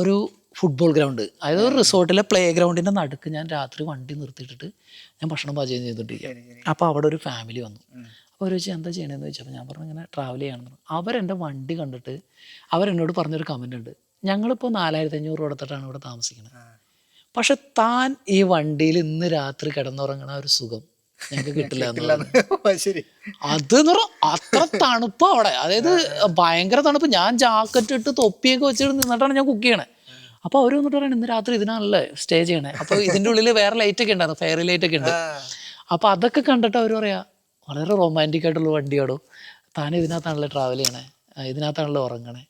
ഒരു ഫുട്ബോൾ ഗ്രൗണ്ട്, അതായത് ഒരു റിസോർട്ടിലെ പ്ലേ ഗ്രൗണ്ടിൻ്റെ നടുക്ക് ഞാൻ രാത്രി വണ്ടി നിർത്തിയിട്ടിട്ട് ഞാൻ ഭക്ഷണം പാചകം ചെയ്തിട്ടിരിക്കുക. അപ്പോൾ അവിടെ ഒരു ഫാമിലി വന്നു. അപ്പോൾ അവർ ചോദിച്ചാൽ എന്താ ചെയ്യണമെന്ന് ചോദിച്ചപ്പോൾ ഞാൻ പറഞ്ഞു ഇങ്ങനെ ട്രാവൽ ചെയ്യണമെന്ന് പറഞ്ഞു. അവരെൻ്റെ വണ്ടി കണ്ടിട്ട് അവരെന്നോട് പറഞ്ഞൊരു കമൻ്റ് ഉണ്ട്, ഞങ്ങളിപ്പോൾ 4500 കൊടുത്തിട്ടാണ് ഇവിടെ താമസിക്കുന്നത്, പക്ഷെ താൻ ഈ വണ്ടിയിൽ ഇന്ന് രാത്രി കിടന്നുറങ്ങണ ഒരു സുഖം ഞങ്ങൾക്ക് കിട്ടില്ല എന്നുള്ളത്. അതെന്ന് പറഞ്ഞാൽ അത്ര തണുപ്പ് അവിടെ, അതായത് ഭയങ്കര തണുപ്പ്. ഞാൻ ജാക്കറ്റ് ഇട്ട് തൊപ്പിയൊക്കെ വെച്ചിട്ട് നിന്നിട്ടാണ് ഞാൻ കുക്ക് ചെയ്യണേ. അപ്പോൾ അവർ വന്നിട്ട് പറയണം, ഇന്ന് രാത്രി ഇതിനാണല്ലേ സ്റ്റേ ചെയ്യണേ. അപ്പോൾ ഇതിൻ്റെ ഉള്ളിൽ വേറെ ലൈറ്റൊക്കെ ഉണ്ടായിരുന്നു, ഫെയറി ലൈറ്റൊക്കെ ഉണ്ട്. അപ്പോൾ അതൊക്കെ കണ്ടിട്ട് അവർ പറയാ, വളരെ റൊമാൻറ്റിക് ആയിട്ടുള്ള വണ്ടിയാടോ, താൻ ഇതിനകത്താണല്ലോ ട്രാവൽ ചെയ്യണേ, ഇതിനകത്താണല്ലോ ഉറങ്ങണേ.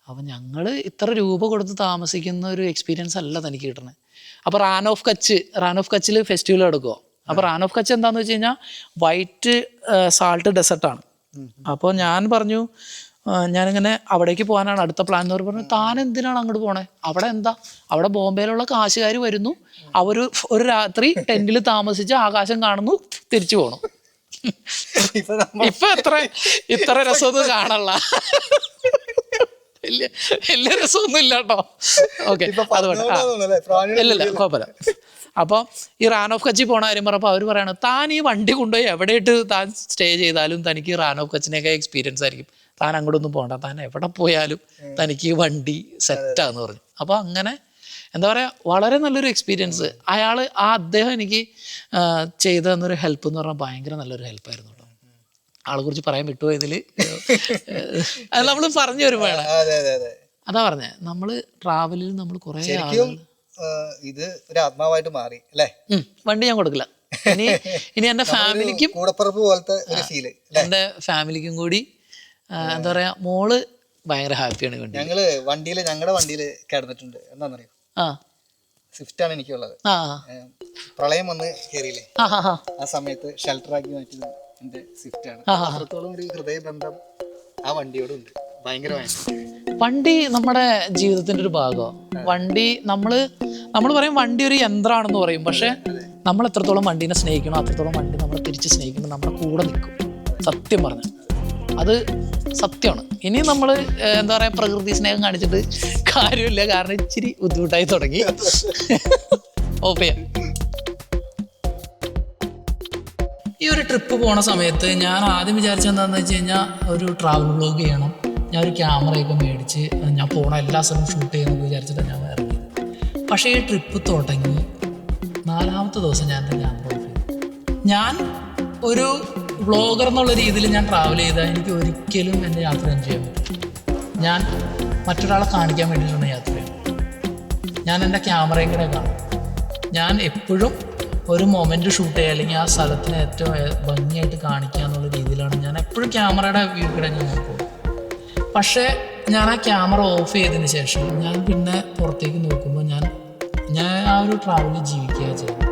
അപ്പം ഞങ്ങൾ ഇത്ര രൂപ കൊടുത്ത് താമസിക്കുന്ന ഒരു എക്സ്പീരിയൻസ് അല്ല തനിക്ക് കിട്ടണേ. അപ്പോൾ റാൻ ഓഫ് കച്ചിൽ ഫെസ്റ്റിവൽ എടുക്കുമോ. അപ്പോൾ റാൻ ഓഫ് കച്ച് എന്താണെന്ന് വെച്ച് കഴിഞ്ഞാൽ വൈറ്റ് സാൾട്ട് ഡെസേർട്ടാണ്. അപ്പോൾ ഞാൻ പറഞ്ഞു ഞാനിങ്ങനെ അവിടേക്ക് പോകാനാണ് അടുത്ത പ്ലാൻ എന്ന് പറഞ്ഞു. താൻ എന്തിനാണ് അങ്ങോട്ട് പോണേ? അവിടെ എന്താ, അവിടെ ബോംബെയിലുള്ള കാശുകാർ വരുന്നു, അവർ ഒരു രാത്രി ടെൻറ്റിൽ താമസിച്ച് ആകാശം കാണുന്നു, തിരിച്ചു പോകണം. ഇപ്പൊ ഇത്ര രസമൊന്നും കാണല്ല, വലിയ രസമൊന്നും ഇല്ല കേട്ടോ. ഓക്കെ, അതുകൊണ്ട് ഇല്ലല്ല കുഴപ്പമില്ല. അപ്പോൾ ഈ റാൻ ഓഫ് കച്ചി പോണ കാര്യം പറഞ്ഞപ്പോൾ അവർ പറയാണ്, താൻ ഈ വണ്ടി കൊണ്ടുപോയി എവിടെയിട്ട് താൻ സ്റ്റേ ചെയ്താലും തനിക്ക് റാൻ ഓഫ് കച്ചിനെയൊക്കെ എക്സ്പീരിയൻസ് ആയിരിക്കും, താൻ അങ്ങോട്ടൊന്നും പോകണ്ട, താൻ എവിടെ പോയാലും തനിക്ക് വണ്ടി സെറ്റാന്ന് പറഞ്ഞു. അപ്പോൾ അങ്ങനെ എന്താ പറയുക, വളരെ നല്ലൊരു എക്സ്പീരിയൻസ്. അദ്ദേഹം എനിക്ക് ചെയ്തു തന്നൊരു ഹെൽപ്പ് എന്ന് പറഞ്ഞാൽ ഭയങ്കര നല്ലൊരു ഹെൽപ്പായിരുന്നു കേട്ടോ. ആളെ കുറിച്ച് പറയാൻ വിട്ടുപോയതിൽ അത് നമ്മൾ പറഞ്ഞു വരുമ്പോഴാണ്. അതാ പറഞ്ഞേ, നമ്മൾ ട്രാവലിൽ നമ്മൾ കുറേ ഇത് ഒരു ആത്മാവായിട്ട് മാറി അല്ലേ. വണ്ടി ഞാൻ കൊടുക്കില്ല ഇനി എൻ്റെ ഫാമിലിക്കും കൂടപ്പുറപ്പ് പോലത്തെ ഒരു ഫീല്. എൻ്റെ ഫാമിലിക്കും കൂടി എന്താ പറയാ, മോള് ഭയങ്കര ഹാപ്പിയാണ്. ഞങ്ങളുടെ വണ്ടിയില് കിടന്നിട്ടുണ്ട്. എന്താണെന്നറിയോ, സ്വിഫ്റ്റ് ആണ് എനിക്കുള്ളത്. പ്രളയം വന്ന് കയറിയില്ലേ, ആ സമയത്ത് ഷെൽട്ടറാക്കി മാറ്റിയത് എന്റെ സ്വിഫ്റ്റ് ആണ്. അത്രത്തോളം ഒരു ഹൃദയബന്ധം ആ വണ്ടിയോടുണ്ട്, ഭയങ്കരമായിട്ട്. വണ്ടി നമ്മുടെ ജീവിതത്തിന്റെ ഒരു ഭാഗമാണ്. വണ്ടി നമ്മൾ പറയും വണ്ടി ഒരു യന്ത്രമാണെന്ന് പറയും, പക്ഷെ നമ്മൾ എത്രത്തോളം വണ്ടീനെ സ്നേഹിക്കണോ അത്രത്തോളം വണ്ടി നമ്മളെ തിരിച്ച് സ്നേഹിക്കുമ്പോൾ നമ്മുടെ കൂടെ നിൽക്കും. സത്യം പറഞ്ഞു അത് സത്യമാണ്. ഇനി നമ്മൾ എന്താ പറയുക, പ്രകൃതി സ്നേഹം കാണിച്ചിട്ട് കാര്യമില്ല, കാരണം ഇച്ചിരി ബുദ്ധിമുട്ടായി തുടങ്ങി. ഓക്കെ, ഈ ഒരു ട്രിപ്പ് പോണ സമയത്ത് ഞാൻ ആദ്യം വിചാരിച്ചത് എന്താണെന്ന് വെച്ച് കഴിഞ്ഞാൽ ഒരു ട്രാവൽ വ്ളോഗ് ചെയ്യണം. ഞാൻ ഒരു ക്യാമറയൊക്കെ മേടിച്ച് ഞാൻ പോണ എല്ലാ സ്ഥലവും ഷൂട്ട് ചെയ്യുമെന്ന് വിചാരിച്ചിട്ടാണ് ഞാൻ ഇറങ്ങി. പക്ഷേ ഈ ട്രിപ്പ് തുടങ്ങി 4ാമത്തെ ദിവസം ഞാൻ എൻ്റെ ക്യാമറ ഓഫ് ചെയ്തു. ഞാൻ ഒരു വ്ളോഗർ എന്നുള്ള രീതിയിൽ ഞാൻ ട്രാവൽ ചെയ്താൽ എനിക്ക് ഒരിക്കലും എൻ്റെ യാത്ര എൻജോയ് ചെയ്യാൻ പറ്റും. ഞാൻ മറ്റൊരാളെ കാണിക്കാൻ വേണ്ടിയിട്ടാണ് യാത്ര ചെയ്യുന്നത്. ഞാൻ എൻ്റെ ക്യാമറയും കൂടെ കാണും. ഞാൻ എപ്പോഴും ഒരു മൊമെൻറ്റ് ഷൂട്ട് ചെയ്യുക, അല്ലെങ്കിൽ ആ സ്ഥലത്തിനെ ഏറ്റവും ഭംഗിയായിട്ട് കാണിക്കുക എന്നുള്ള രീതിയിലാണ് ഞാൻ എപ്പോഴും ക്യാമറയുടെ വ്യൂ കൂടെ ഞാൻ നോക്കും. പക്ഷേ ഞാൻ ആ ക്യാമറ ഓഫ് ചെയ്തതിന് ശേഷം ഞാൻ പിന്നെ പുറത്തേക്ക് നോക്കുമ്പോൾ ഞാൻ ആ ഒരു ട്രാവലിൽ ജീവിക്കുക ചെയ്യുന്നത്.